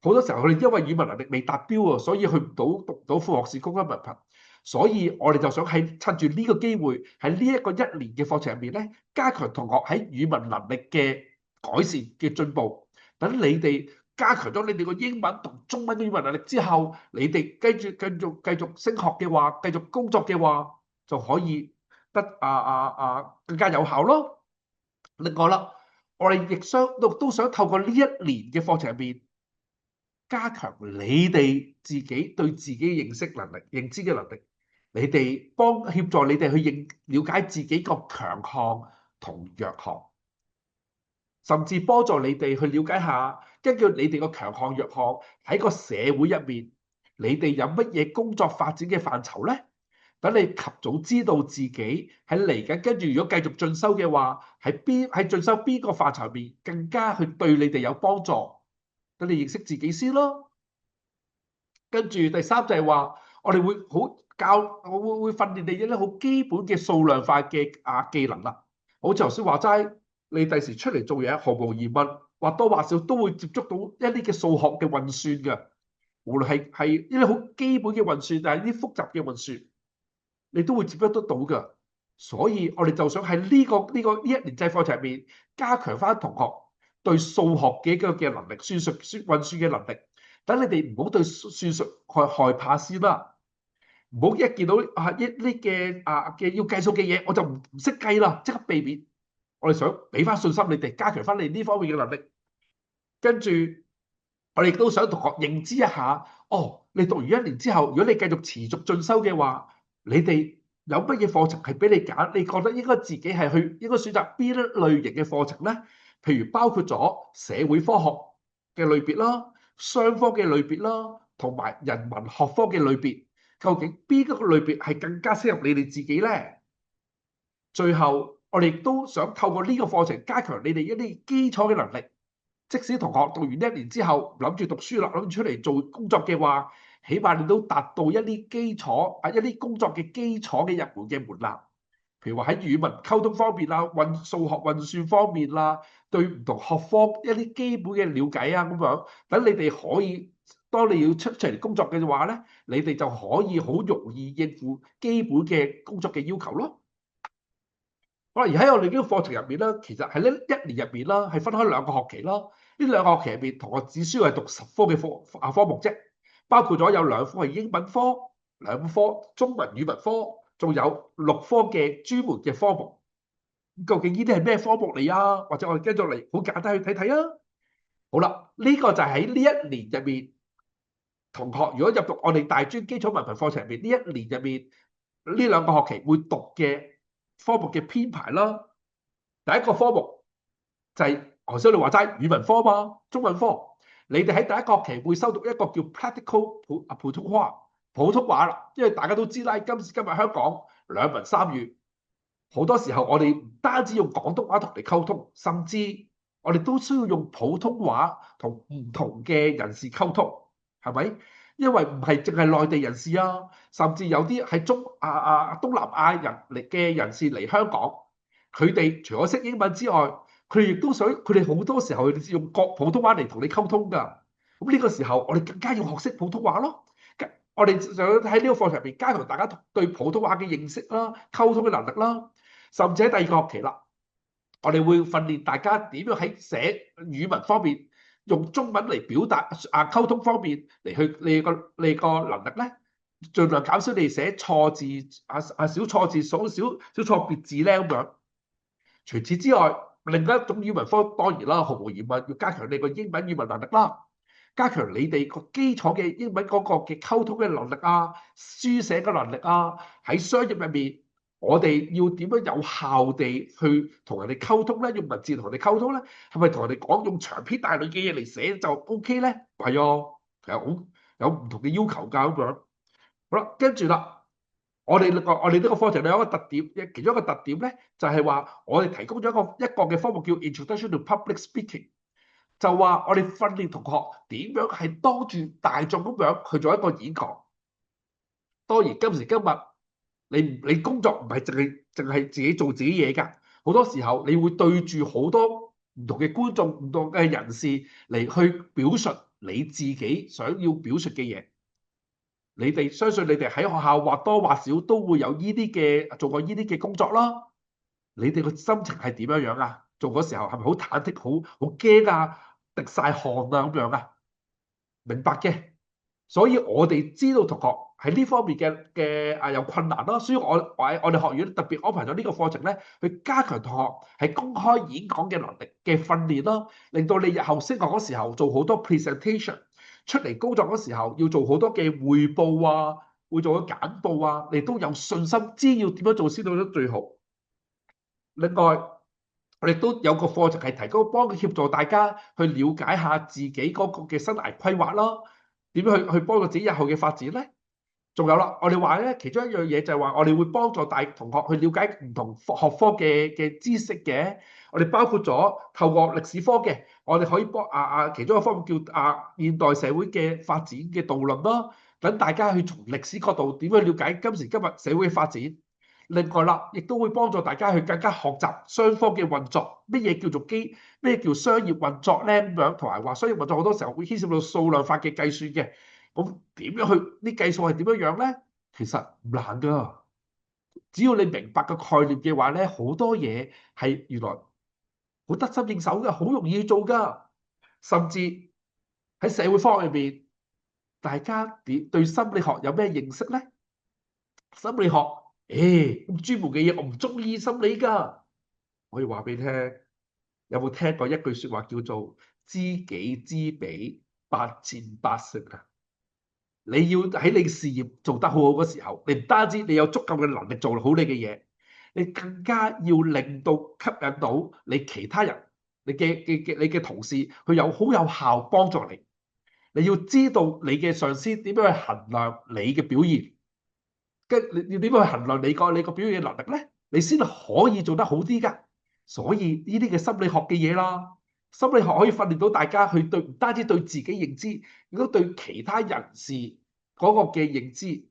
好多時候佢哋因為語文能力未達標啊，所以去唔到讀到副學士高級文憑。所以我哋就想趁住呢個機會喺呢一個1年嘅課程入面咧，加強同學喺語文能力嘅改善嘅進步。等你哋加強咗你哋個英文同中文嘅語文能力之後，你哋繼續升學嘅話，繼續工作嘅話，就可以得更加有效咯。另外啦，我哋亦都想透過呢1年嘅課程入面，加強你哋自己對自己認識能力、認知嘅能力。你哋協助你哋去了解自己個強項同弱項，甚至幫助你哋去了解下，根據你哋個強項弱項喺個社會入面，你哋有乜嘢工作發展嘅範疇咧？等你及早知道自己喺嚟緊，跟住如果繼續進修嘅話，喺進修邊個範疇入面更加去對你哋有幫助，等你認識自己先咯。跟住第三就係話，我哋會訓練你一啲好基本嘅數量化嘅技能啦。好似頭先話齋，你第時出嚟做嘢，毫無疑問或多或少都會接觸到一啲嘅數學嘅運算嘅，無論係一啲好基本嘅運算，但係啲複雜嘅運算，你都會接觸得到嘅。所以我哋就想喺呢1年制課程入面，加強翻同學對數學嘅能力、運算嘅能力。等你哋唔好對算術害怕先啦，唔好一見到一啲嘅要計數嘅嘢，我就唔識計啦，即刻避免。我哋想俾翻信心你哋，加強翻你呢方面嘅能力。跟住我哋亦都想同學認知一下，你讀完1年之後，如果你繼續持續進修嘅話，你哋有乜嘢課程係俾你揀？你覺得應該自己應該選擇邊一類型嘅課程咧？譬如包括咗社會科學嘅類別啦。商科嘅類別啦，同埋人文學科嘅類別，究竟邊一個類別係更加適合你哋自己咧？最後，我哋亦都想透過呢個課程加強你哋一啲基礎嘅能力。即使同學讀完1年之後諗住讀書啦，諗住出嚟做工作嘅話，起碼你都達到一啲基礎一啲工作嘅基礎嘅入門嘅門檻。譬如話喺語文溝通方面啦，數學運算方面啦，對唔同學科一啲基本嘅了解啊，咁樣等你哋可以，當你要出嚟工作嘅話咧，你哋就可以好容易應付基本嘅工作嘅要求咯。好啦，而喺我哋呢個課程入面咧，其實喺呢1年入面啦，係分開2個學期咯。呢2個學期入面，同學只需要係讀10科嘅科目啫，包括咗有2科係英文科，2科中文語文科。仲有6科嘅專門嘅科目，究竟呢啲係咩科目嚟啊？或者我哋跟住嚟好簡單去睇睇啊！好啦，呢個就係喺呢1年入面，同學如果入讀我哋大專基礎文憑課程入面，呢1年入面呢2個學期會讀嘅科目嘅編排啦。第一個科目就係頭先你話齋語文科嘛，中文科，你哋喺第一個學期會修讀一個叫 practical 普通話啦，因為大家都知啦，今日香港2文3語，好多時候我哋唔單止用廣東話同你溝通，甚至我哋都需要用普通話同唔同嘅人士溝通，係咪？因為唔係淨係內地人士啊，甚至有啲係東南亞人士嚟香港，佢哋除咗識英文之外，佢哋亦都想，佢哋好多時候用普通話嚟同你溝通㗎。咁呢個時候，我哋更加要學識普通話咯。我哋想喺呢個課程入邊加強大家對普通話嘅認識啦、溝通嘅能力啦，甚至喺第二個學期啦，我哋會訓練大家點樣喺寫語文方面用中文嚟表達溝通方面嚟去你個能力咧，盡量減少你寫錯字小錯字、小錯別字咧咁樣。除此之外，另一種語文科當然啦，毫無疑問要加強你個英文語文能力啦，加強你哋個基礎嘅英文嗰個嘅溝通嘅能力啊、書寫嘅能力啊。喺商業入面，我哋要點樣有效地去同人哋溝通咧？用文字同人哋溝通咧，係咪同人哋講用長篇大論嘅嘢嚟寫就 OK 咧？係啊，其實好有唔同嘅要求㗎咁樣。好啦，跟住啦。我哋呢個課程有一個特點，其中一個特點咧，就係話我哋提供咗一個嘅科目叫 Introduction to Public Speaking，就話我哋訓練同學點樣係當住大眾咁樣去做一個演講。當然今時今日你工作唔係淨係自己做自己嘢㗎，好多時候你會對住好多唔同嘅觀眾、唔同嘅人士嚟去表述你自己想要表述嘅嘢。你哋相信你哋喺學校或多或少都會有做過呢啲嘅工作啦。你哋個心情係點樣啊？做嗰時候係咪好忐忑、好驚啊、滴晒汗啊咁樣啊？明白嘅。所以我哋知道同學喺呢方面嘅有困難咯，所以我哋學院特別安排咗呢個課程咧，去加強同學喺公開演講嘅能力嘅訓練咯，令到你日後升學嗰時候做好多 presentation。出嚟工作嗰時候要做好多嘅彙報啊，會做個簡報啊，你都有信心，知要點樣做先到得最好。另外，我哋都有個課程係提供幫佢協助大家去了解下自己嗰個嘅生涯規劃啦，點樣去幫助自己日後嘅發展咧？仲有啦，我哋話咧，其中一樣嘢就係話，我哋會幫助大同學去了解唔同學科嘅知識嘅。我哋包括咗透過歷史科嘅，我哋可以幫其中一個科目叫現代社會嘅發展嘅導論啦。等大家去從歷史角度點樣了解今時今日社會嘅發展。另外啦，亦都會幫助大家去更加學習雙方嘅運作，乜嘢叫做咩叫商業運作咧咁樣，同埋話商業運作好多時候會牽涉到數量化嘅計算嘅。咁點樣去啲計數係點樣樣咧？其實唔難噶，只要你明白個概念嘅話咧，好多嘢係原來好得心應手嘅，好容易去做噶。甚至喺社會科學入邊，大家對心理學有咩認識咧？心理學，咁專門嘅嘢我唔中意心理噶。我可以話俾你聽，有冇聽過一句説話叫做知己知彼，百戰百勝啊？你要喺你嘅事業做得好好嘅時候，你唔單止你有足夠嘅能力做好你嘅嘢，你更加要令到吸引到你其他人，你嘅同事，佢好有效幫助你。你要知道你嘅上司點樣去衡量你嘅表現，你要點樣去衡量你個表現能力咧？你先可以做得好啲㗎。所以呢啲嘅心理學嘅嘢啦，心理學可以訓練到大家去唔單止對自己認知，亦都對其他人士嗰個嘅認知，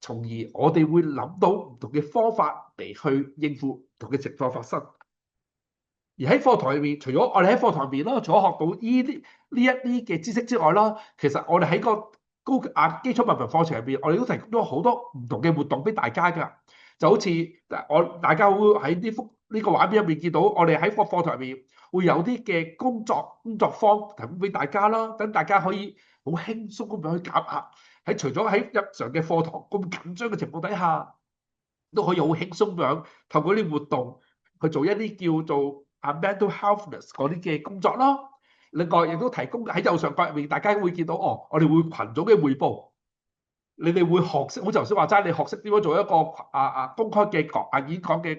從而我哋會諗到唔同嘅方法嚟去應付唔同嘅情況發生。而喺課堂入面，除咗我哋喺課堂入面啦，除咗學到呢一啲嘅知識之外啦，其實我哋喺個基礎文憑課程入邊，我哋都提供咗好多唔同嘅活動俾大家㗎。就好似大家會喺呢個畫面入面見到，我哋喺個課堂入面會有啲嘅工作坊提供俾大家啦，等大家可以好輕鬆咁樣去減壓。除咗喺日常嘅課堂咁緊張嘅情況底下，都可以好輕鬆咁樣透過啲活動去做一啲叫做mental healthness 嗰啲嘅工作啦。另外亦都提供喺右上角入面，大家會見到我哋會群組嘅彙報。你哋會學識，好似頭先話齋，你學識點樣做一個公開嘅演講嘅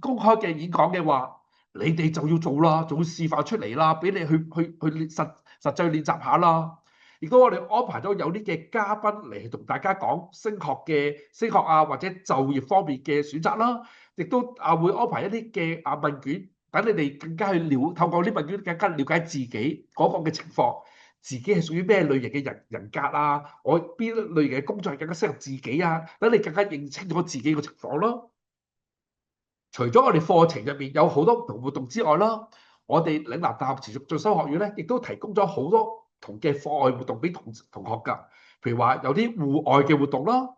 公開嘅演講嘅話，你哋就要做啦，就會示範出嚟啦，俾你去實際練習下啦。亦都我哋安排咗有啲嘅嘉賓嚟同大家講升學或者就業方面嘅選擇啦，亦都會安排一啲嘅問卷，等你哋更加去透過啲問卷更加了解自己嗰個嘅情況。自己係屬於咩類型嘅人格啊？我邊類型嘅工作係更加適合自己啊？等你更加認清楚自己個情況咯。除咗我哋課程入面有好多唔同活動之外啦，我哋嶺南大學持續進修學院咧，亦都提供咗好多同嘅課外活動俾同學㗎。譬如話有啲戶外嘅活動啦，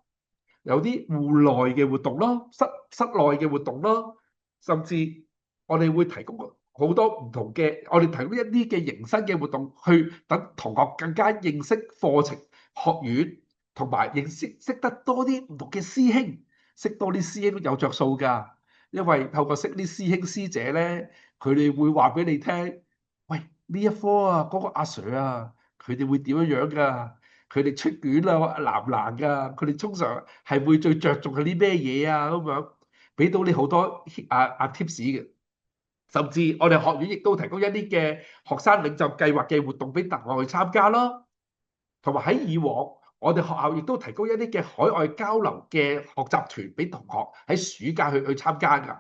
有啲戶內嘅活動啦，室內嘅活動啦，甚至我哋會提供好多唔同嘅，我哋提供一啲嘅迎新嘅活動，去等同學更加認識課程、學院，同埋識得多啲唔同嘅師兄，識多啲師兄有着數㗎。因為透過識啲師兄師姐咧，佢哋會話俾你聽，喂，呢一科啊，嗰個阿 Sir 啊，佢哋會點樣樣㗎？佢哋出卷啊難唔難㗎？佢哋通常係會最着重係啲咩嘢啊？咁樣俾到你好多tips 嘅。甚至我哋學院亦都提供一啲嘅學生領袖計劃嘅活動俾同學去參加啦。同埋喺以往，我哋學校亦都提供一啲嘅海外交流嘅學習團俾同學喺暑假去參加㗎。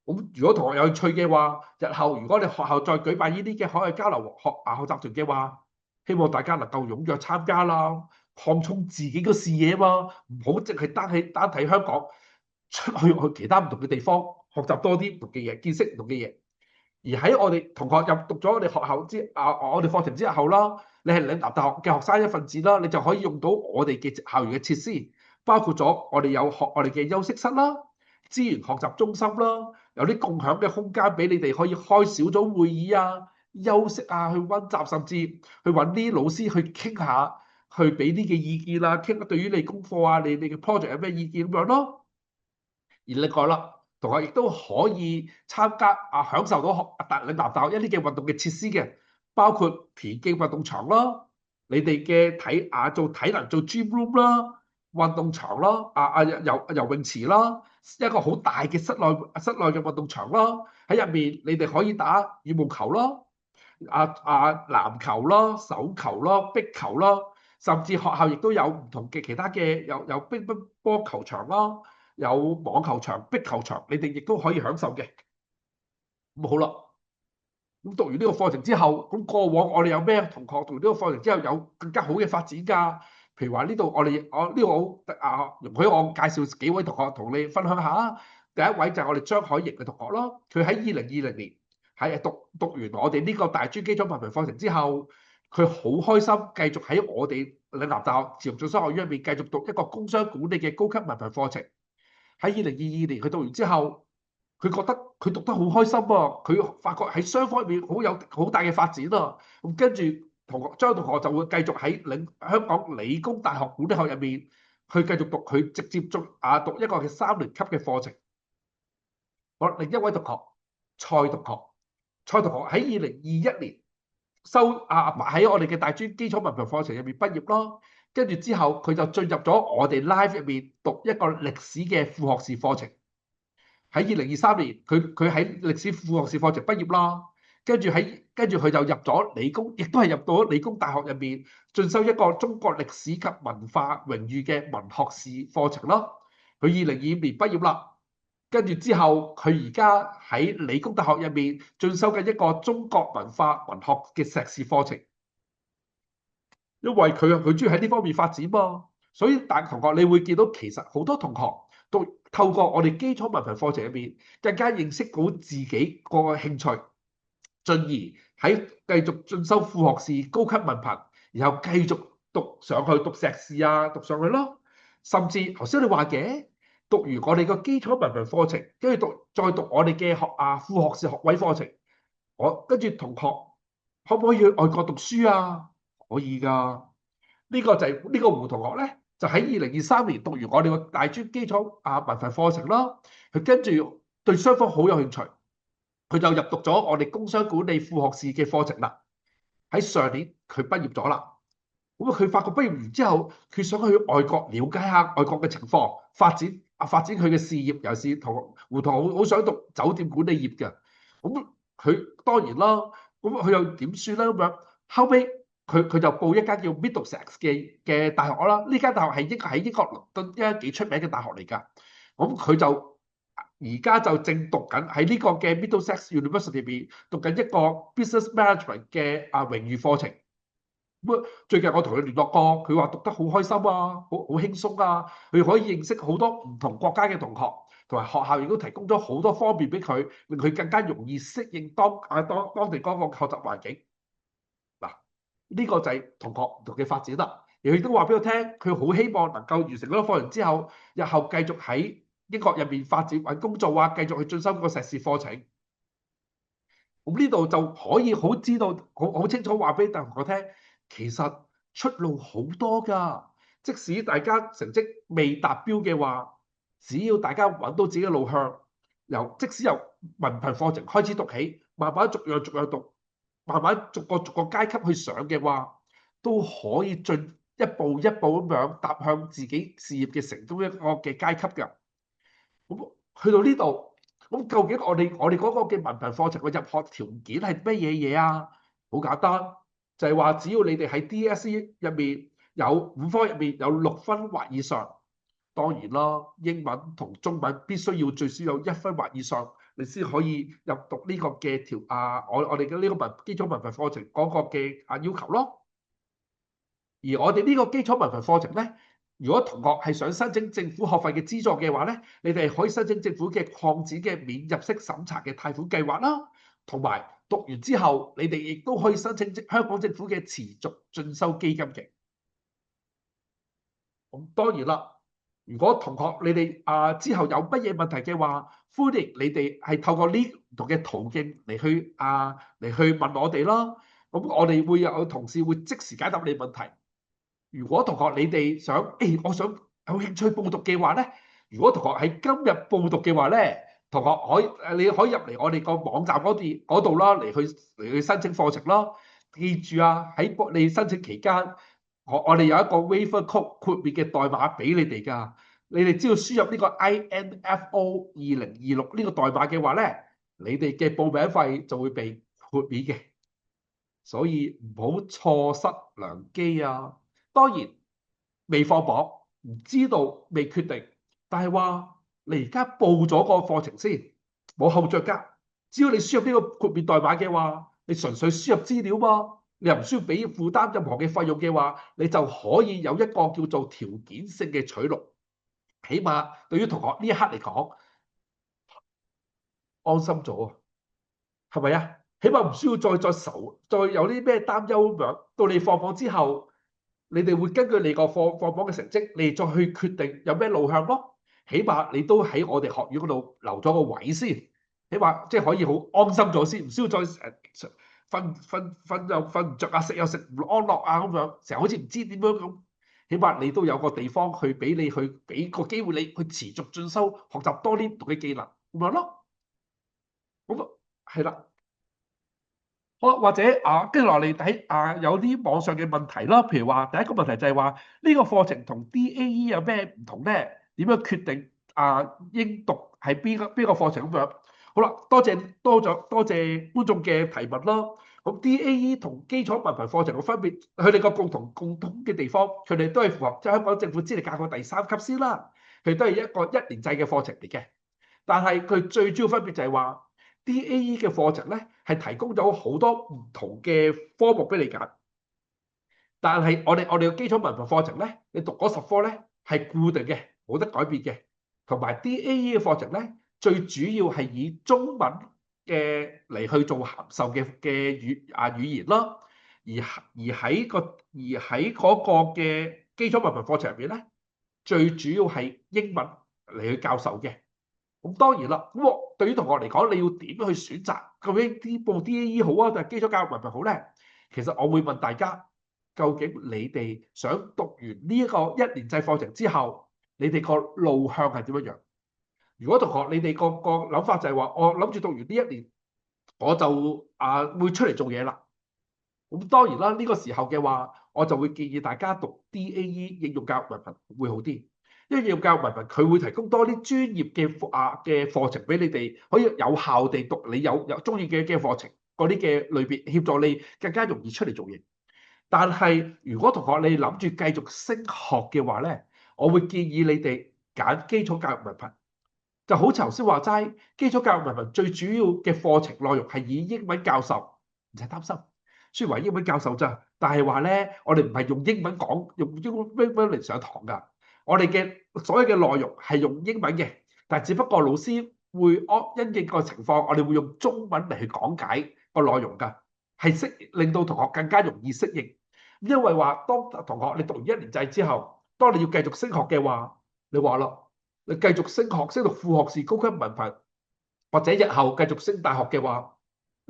咁如果同學有興趣嘅話，日後如果你學校再舉辦呢啲嘅海外交流學習團嘅話，希望大家能夠踴躍參加啦，擴充自己嘅視野嘛，唔好淨係單睇香港，出去其他唔同嘅地方學習多啲唔同嘅嘢，見識唔同嘅嘢。而喺我哋同學入讀咗我哋學校我哋課程之後啦，你係嶺南大學嘅學生一份子啦，你就可以用到我哋嘅校園嘅設施，包括咗我哋有我哋嘅休息室啦、資源學習中心啦，有啲共享嘅空間俾你哋可以開小組會議啊、休息啊、去溫習，甚至去揾啲老師去傾下，去俾啲嘅意見啦，傾對於你功課啊、你嘅 project 有咩意見咁樣咯。而另外啦，同學亦都可以參加享受到嶺南大學一啲嘅運動嘅設施嘅，包括田徑運動場啦，你哋嘅做體能做 gym room 啦，運動場啦，游泳池啦，一個好大嘅室內嘅運動場啦，喺入面你哋可以打羽毛球啦、籃球啦、手球啦、壁球啦，甚至學校亦都有唔同嘅其他嘅有乒乓波球場啦。有網球場、壁球場，你哋亦都可以享受嘅。咁好啦，咁讀完呢個課程之後，咁過往我哋有咩同學讀完呢個課程之後有更加好嘅發展㗎？譬如話呢度我呢度容許我介紹幾位同學同你分享下。第一位就係我哋張海瑩嘅同學咯，佢喺2020年喺讀完我哋呢個大專基礎文憑課程之後，佢好開心繼續喺我哋嶺南大學自動進修學院入面繼續讀一個工商管理嘅高級文憑課程。喺2022年佢讀完之後，佢覺得佢讀得好開心啊！佢發覺喺雙方面有好大嘅發展啊！咁跟住張同學就會繼續喺香港理工大學管理學入面去繼續讀佢直接讀一個嘅3年級嘅課程。我另一位同學蔡同學喺2021年喺我哋嘅大專基礎文憑課程入面畢業咯。跟住之後，佢就進入咗我哋 Live 入面讀一個歷史嘅副學士課程。喺2023年，佢喺歷史副學士課程畢業啦。跟住佢就入咗理工，亦都係入到理工大學入面進修一個中國歷史及文化榮譽嘅文學士課程咯。佢2025年畢業啦。跟住之後，佢而家喺理工大學入面進修緊一個中國文化文學嘅碩士課程。因為佢中意喺呢方面發展嘛，所以大同學你會見到其實好多同學都透過我哋基礎文憑課程入面更加認識到自己個興趣，進而喺繼續進修副學士高級文憑，然後繼續讀上去讀碩士讀上去咯。甚至頭先你話嘅，讀完我哋個基礎文憑課程，跟住再讀我哋嘅副學士學位課程，跟住同學可唔可以去外國讀書啊？可以㗎。呢個就係呢個胡同學咧，就喺2023年讀完我哋個大專基礎文憑課程啦。佢跟住對雙方好有興趣，佢就入讀咗我哋工商管理副學士嘅課程啦。喺上年佢畢業咗啦。咁佢發覺畢業完之後，佢想去外國了解下外國嘅情況，發展佢嘅事業。尤其是胡同學好想讀酒店管理業嘅。咁佢當然啦，咁佢又點算咧？咁樣後尾佢就報一間叫 Middlesex 嘅大學啦。呢間大學係喺英國倫敦一間幾出名嘅大學嚟㗎。咁佢就而家就正讀緊喺呢個嘅 Middlesex University 入邊讀緊一個 Business Management 嘅榮譽課程。咁最近我同佢聯絡過，佢話讀得好開心啊，好輕鬆啊，佢可以認識好多唔同國家嘅同學，同埋學校亦都提供咗好多方便俾佢，令佢更加容易適應當地嗰個學習環境。嗱，呢個就係同學唔同嘅發展啦。而佢都話俾我聽，佢好希望能夠完成嗰個課程之後，日後繼續喺英國入面發展揾工作啊，繼續去進修個碩士課程。咁呢度就可以好知道，好清楚話俾同學聽，其實出路好多㗎。即使大家成績未達標嘅話，只要大家揾到自己嘅路向，即使由文憑課程開始讀起，慢慢逐樣逐樣讀，慢慢逐個階級去上嘅話，都可以一步一步咁樣踏向自己事業嘅成功一個嘅階級㗎。咁去到呢度，咁究竟我哋嗰個嘅文憑課程嘅入學條件係乜嘢啊？好簡單，就係話只要你哋喺 DSE 入面有5科入面有6分或以上，當然啦，英文同中文必須要最少有1分或以上，你先可以入讀呢個嘅我哋嘅呢個基礎文憑課程嗰個嘅要求咯。而我哋呢個基礎文憑課程咧，如果同學係想申請政府學費嘅資助嘅話咧，你哋可以申請政府嘅擴展嘅免入息審查嘅貸款計劃啦，同埋讀完之後，你哋亦都可以申請香港政府嘅持續進修基金嘅。咁當然啦，如果同學你哋之後有乜嘢問題嘅話，歡迎你哋係透過呢唔同嘅途徑嚟去問我哋啦。咁我哋會有同事會即時解答你問題。如果同學你哋想，我想有興趣報讀嘅話咧，如果同學喺今日報讀嘅話咧，同學你可以入嚟我哋個網站嗰度啦，嚟去申請課程啦。記住啊，喺你申請期間，我哋有一個 waiver code 豁免嘅代碼俾你哋㗎。你哋只要輸入呢個 INFO 2026呢個代碼嘅話咧，你哋嘅報名費就會被豁免嘅。所以唔好錯失良機啊！當然未放榜，唔知道未決定，但係話你而家報咗個課程先，冇後着㗎。只要你輸入呢個豁免代碼嘅話，你純粹輸入資料嘛，你又唔需要俾負擔任何嘅費用嘅話，你就可以有一個叫做條件性嘅取錄。起碼對於同學呢一刻嚟講，安心咗啊，係咪啊？起碼唔需要再有啲咩擔憂咁樣。到你放榜之後，你哋會根據你個放榜嘅成績，你再去決定有咩路向咯。起碼你都喺我哋學院嗰度留咗個位先，起碼即係可以好安心咗先，唔需要再瞓唔着啊，食又食唔安樂啊咁樣，成日好似唔知點樣咁。起碼你都有個地方去俾你去俾個機會你去持續進修，學習多啲唔同嘅技能咁樣咯。咁係啦。好，或者跟住落嚟睇有啲網上嘅問題啦。譬如話第一個問題就係話呢個課程同 DAE 有咩唔同咧？點樣決定應讀係邊個課程咁樣？好啦，多謝觀眾嘅提問啦。咁 DAE 同基礎文憑課程嘅分別，佢哋個共通嘅地方，佢哋都係符合香港政府資歷教育第3級先啦。佢都係一個1年制嘅課程嚟嘅，但係佢最主要分別就係話，DAE 嘅課程咧係提供咗好多唔同嘅科目俾你揀，但係我哋嘅基礎文憑課程咧，你讀嗰10科咧係固定嘅，冇得改變嘅。同埋 DAE 嘅課程咧，最主要係以中文嘅嚟去做函授嘅語言咯。而喺嗰個嘅基礎文憑課程入面咧，最主要係英文嚟去教授嘅。咁當然啦，咁對於同學嚟講，你要點樣去選擇究竟報 DAE 好啊，定係基礎教育文憑好咧？其實我會問大家，究竟你哋想讀完呢一個1年制課程之後，你哋個路向係點樣樣？如果同學你哋個諗法就係話，我諗住讀完呢1年，我就會出嚟做嘢啦。咁當然啦，呢個時候嘅話，我就會建議大家讀 DAE 應用教育文憑會好啲。因為應用教育文憑佢會提供多啲專業嘅課程俾你哋，可以有效地讀你有中意嘅課程嗰啲嘅類別，協助你更加容易出嚟做嘢。但係如果同學你諗住繼續升學嘅話咧，我會建議你哋揀基礎教育文憑。就好似頭先話齋，基礎教育文憑最主要嘅課程內容係以英文教授，唔使擔心。雖然話英文教授咋，但係話咧，我哋唔係用英文講，用英文嚟上堂㗎。我哋嘅所有嘅內容係用英文嘅，但係只不過老師會因應個情況，我哋會用中文嚟去講解個內容㗎。係令到同學更加容易適應。因為話當同學你讀完一年制之後，當你要繼續升學嘅話，你話咯，你繼續升學升到副學士、高級文憑，或者日後繼續升大學嘅話，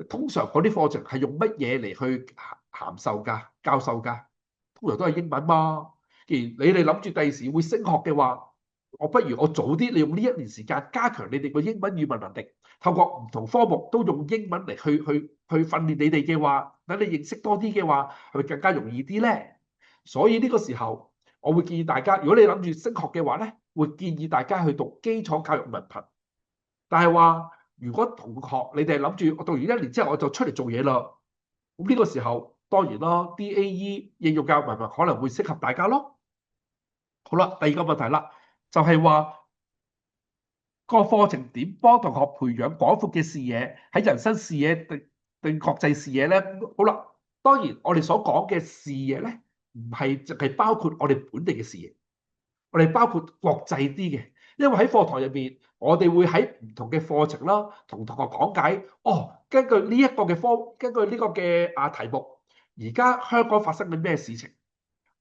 通常嗰啲課程係用乜嘢嚟去函授㗎、教授㗎？通常都係英文嘛。既然你哋諗住第時會升學嘅話，我不如我早啲利用呢一年時間加強你哋個英文語文能力，透過唔同科目都用英文嚟去訓練你哋嘅話，等你認識多啲嘅話，係咪更加容易啲呢？所以呢個時候，我會建議大家，如果你諗住升學嘅話咧，會建議大家去讀基礎教育文憑。但係話，如果同學你哋諗住我讀完一年之後我就出嚟做嘢啦，咁呢個時候當然啦，DAE 應用教育文憑可能會適合大家咯。好啦，第二個問題啦，就係話個課程點幫同學培養廣闊嘅視野，喺人生視野定國際視野咧？好啦，當然我哋所講嘅視野咧，唔係淨係包括我哋本地嘅視野，我哋包括國際啲嘅，因為喺課堂入面，我哋會喺唔同嘅課程啦，同同學講解。哦，根據呢一個嘅根據呢個嘅題目，而家香港發生緊咩事情？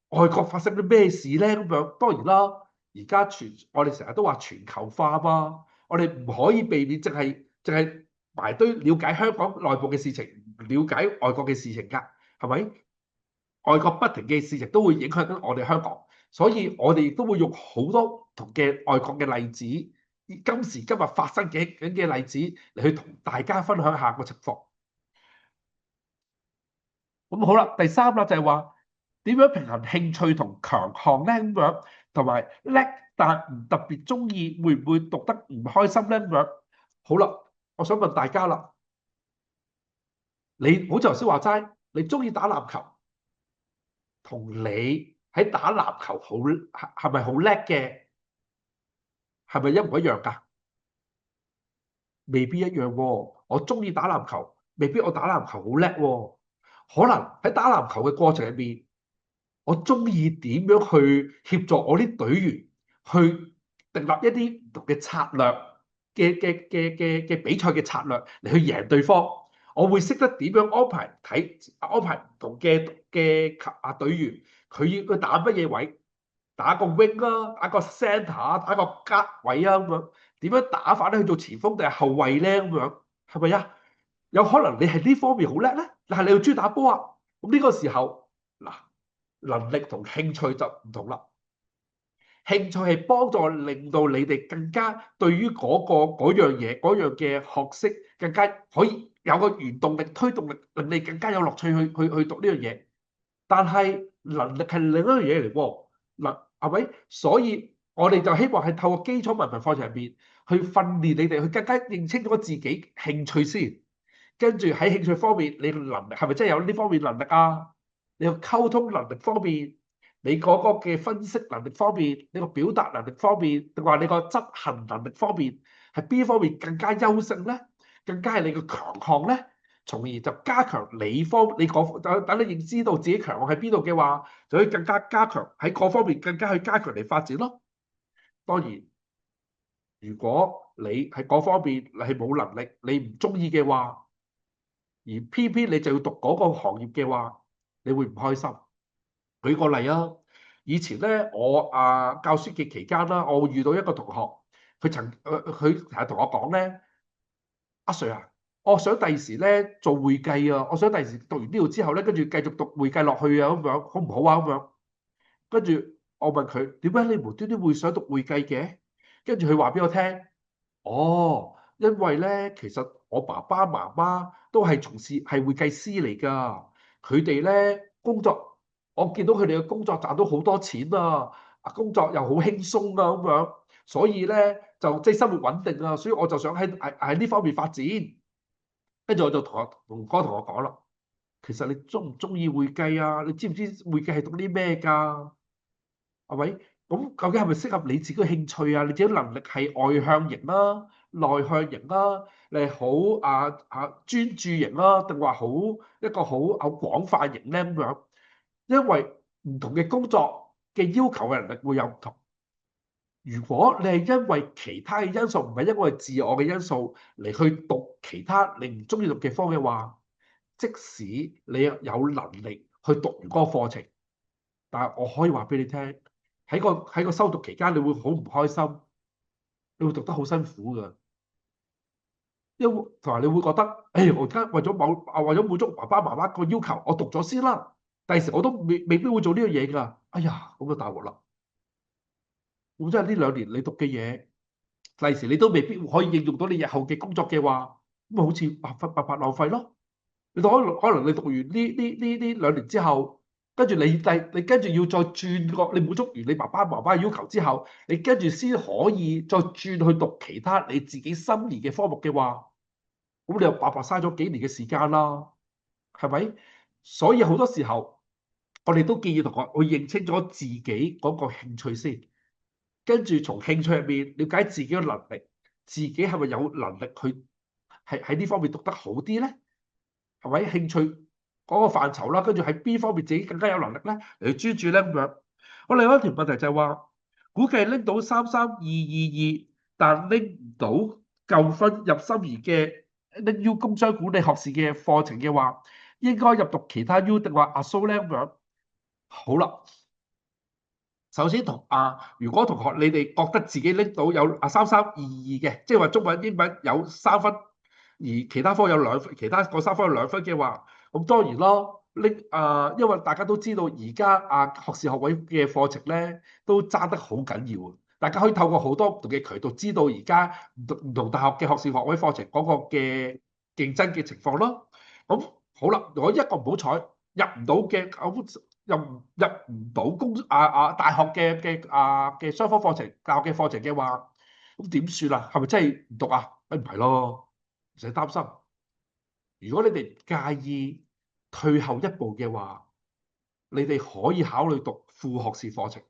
外國發生咗咩事咧？咁樣當然啦，而家我哋成日都話全球化嘛，我哋唔可以避免淨係埋堆了解香港內部嘅事情，唔了解外國嘅事情㗎，係咪？外國不停嘅事情都會影響緊我哋香港，所以我哋亦都會用好多唔同嘅外國嘅例子，今時今日發生緊嘅例子嚟去同大家分享下個情況。咁好啦，第三啦就係話點樣平衡興趣同強項咧？咁樣同埋叻但唔特別中意，會唔會讀得唔開心咧？咁樣好啦，我想問大家啦，你好似頭先話齋，你中意打籃球，同你喺打籃球好係咪好叻嘅？係咪一模一樣㗎？未必一樣喎。我中意打籃球，未必我打籃球好叻喎。可能喺打籃球嘅過程入面，我中意點樣去協助我啲隊員去訂立一啲唔同嘅策略嘅比賽嘅策略嚟去贏對方。我會識得點樣安排唔同嘅隊員，佢要去打乜嘢位，打個 wing 啦，打個 centre，打個 guard 位啊咁樣。點樣打法咧？去做前鋒定係後衞咧？咁樣係咪啊？有可能你係呢方面好叻咧，但係你要中意打波啊。咁呢個時候嗱，能力同興趣就唔同啦。興趣係幫助令到你哋更加對於嗰樣嘢嗰樣嘅學識更加可以有個原動力推動力，令你更加有樂趣去讀呢樣嘢。但係能力係另一樣嘢嚟喎，嗱係咪？所以我哋就希望係透過基礎文憑課程入邊去訓練你哋去更加認清楚自己興趣先，跟住喺興趣方面，你能力係咪真係有呢方面能力啊？你個溝通能力方面，你嗰個嘅分析能力方面，你個表達能力方面，定話你個執行能力方面，係邊方面更加優勝咧？更加係你個強項咧？從而就加強你等你認知到自己強項喺邊度嘅話，就可以更加加強喺各方面更加去加強嚟發展咯。當然，如果你喺嗰方面你係冇能力，你唔中意嘅話，而偏偏你就要讀嗰個行業嘅話，你會唔開心。舉個例啊，以前咧我教書嘅期間啦，我會遇到一個同學，佢成日同我講咧，阿 Sir 啊，我想第時咧做會計啊，我想第時讀完呢度之後咧，跟住繼續讀會計落去啊，咁樣好唔好啊？咁樣跟住我問佢點解你無端端會想讀會計嘅？跟住佢話俾我聽，哦，因為咧其實我爸爸媽媽都係從事係會計師嚟㗎，佢哋咧工作，我見到佢哋嘅工作賺到好多錢啊，工作又好輕鬆啊咁樣，所以咧就即係生活穩定啊，所以我就想喺呢方面發展。跟住我就同嗰個同學講啦，其實你中唔中意會計啊？你知唔知會計係讀啲咩㗎？係咪？咁究竟係咪適合你自己嘅興趣啊？你自己能力係外向型啦、內向型啦，你係好專注型啦，定話一個好廣泛型咧咁樣？因為唔同嘅工作嘅要求嘅能力會有唔同。如果你係因為其他嘅因素，唔係因為自我嘅因素嚟去讀其他你唔中意讀嘅科嘅話，即使你有能力去讀完嗰個課程，但係我可以話俾你聽，喺個修讀期間，你會好唔開心，你會讀得好辛苦㗎。因為同埋你會覺得，我而家為咗滿足爸爸媽媽個要求，我讀咗先啦。第時我都未必會做呢樣嘢㗎。哎呀，咁就大鑊啦！咁即係呢2年你讀嘅嘢，第時你都未必可以應用到你日後嘅工作嘅話，咁咪好似白浪費咯。你可能你讀完呢2年之後，跟住你跟住要再轉個，你滿足完你爸爸媽媽嘅要求之後，你跟住先可以再轉去讀其他你自己心儀嘅科目嘅話，咁你又白嘥咗幾年嘅時間啦，係咪？所以好多時候，我哋都建議同學去認清咗自己嗰個興趣先，跟住從興趣入面了解自己嘅能力，自己係咪有能力去喺呢方面讀得好啲咧？係咪興趣嗰個範疇啦？跟住喺邊方面自己更加有能力咧嚟專注咧咁樣？我另外一條問題就係話，估計拎到33222，但拎唔到夠分入心儀嘅拎 U 工商管理學士嘅課程嘅話，應該入讀其他 U 定話阿蘇咧咁樣？好啦，首先如果同學你哋覺得自己拎到有3322嘅，即係話中文英文有3分，而其他科有2分，其他嗰3科有2分嘅話，咁當然咯，因為大家都知道而家學士學位嘅課程咧都爭得好緊要，大家可以透過好多唔同嘅渠道知道而家唔同大學嘅學士學位課程嗰個嘅競爭嘅情況咯。咁好啦，如果一個唔好彩入唔到嘅，入唔到大學嘅雙科課程、大學嘅課程嘅話，咁點算啊？係咪真係唔讀啊？唔係咯，唔使擔心。如果你哋唔介意退後一步嘅話，你哋可以考慮讀副學士課程，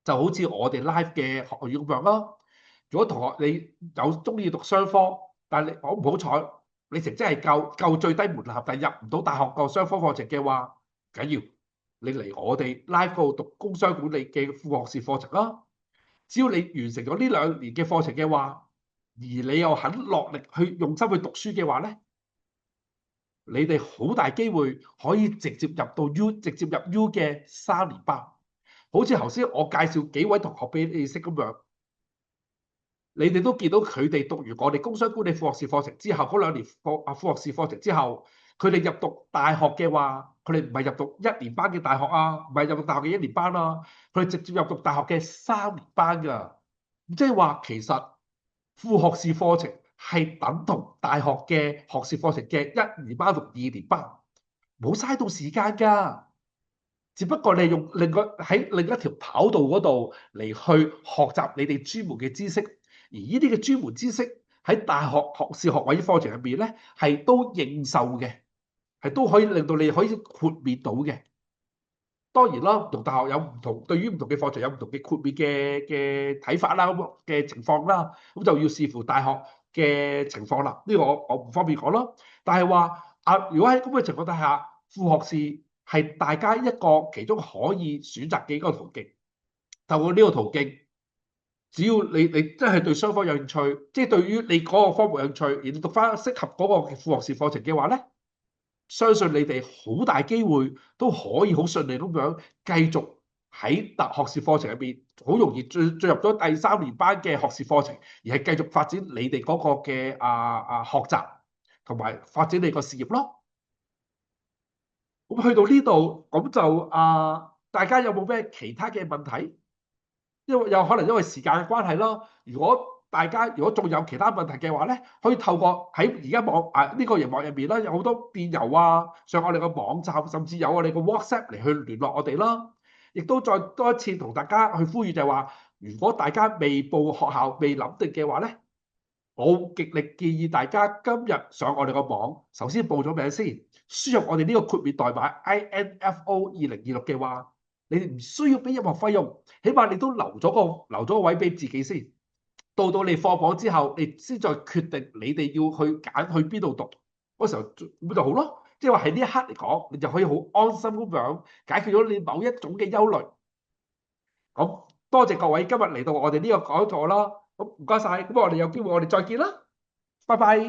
就好似我哋 Live 嘅學院咁樣咯。如果同學你有中意讀雙科，但係你好唔好彩，你成績係夠最低門檻，但係入唔到大學個雙科課程嘅話，唔緊要，你嚟我哋 Live 嗰度讀工商管理嘅副學士課程啦。只要你完成咗呢2年嘅課程嘅話，而你又肯落力去用心去讀書嘅話咧，你哋好大機會可以直接入到 U， 直接入 U 嘅3年班。好似頭先我介紹幾位同學俾你識咁樣，你哋都見到佢哋讀完我哋工商管理副學士課程之後，嗰2年副學士課程之後，佢哋入讀大學嘅話，佢哋唔係入讀1年班嘅大學啊，唔係入讀大學嘅1年班啊，佢哋直接入讀大學嘅3年班㗎。即係話其實副學士課程係等同大學嘅學士課程嘅1年班同2年班，冇嘥到時間㗎。只不過你用喺另一條跑道嗰度嚟去學習你哋專門嘅知識，而呢啲嘅專門知識喺大學學士學位課程入邊咧係都應受嘅，係都可以令到你可以豁免到嘅。當然啦，唔同大學有唔同，對於唔同嘅課程有唔同嘅豁免嘅睇法啦，咁嘅情況啦，咁就要視乎大學嘅情況啦。呢個我唔方便講咯。但係話如果喺咁嘅情況底下，副學士係大家一個其中可以選擇嘅一個途徑。透過呢個途徑，只要你真係對雙科有興趣，即係對於你嗰個科目有興趣，而你讀翻適合嗰個副學士課程嘅話咧，相信你哋好大機會都可以好順利咁樣繼續喺學士課程入邊，好容易進入咗第3年班嘅學士課程，而係繼續發展你哋嗰個嘅學習同埋發展你個事業咯。咁去到呢度，咁就大家有冇咩其他嘅問題？因為有可能因為時間嘅關係咯。如果大家仲有其他問題嘅話咧，可以透過喺而家呢個熒幕入面啦，有好多電郵上我哋個網站，甚至有我哋個 WhatsApp 嚟去聯絡我哋啦。亦都再多一次同大家去呼籲就係話，如果大家未報學校未諗定嘅話咧，我極力建議大家今日上我哋個網，首先報咗名先，輸入我哋呢個豁免代碼 INFO2026嘅話，你哋唔需要俾任何費用，起碼你都留咗個位俾自己先。到你放榜之後，你先再決定你哋要去揀去邊度讀，嗰時候咁就好咯。即係話喺呢一刻嚟講，你就可以好安心咁樣解決咗你某一種嘅憂慮。咁多謝各位今日嚟到我哋呢個講座啦。咁唔該晒，咁我哋有機會我哋再見啦，拜拜。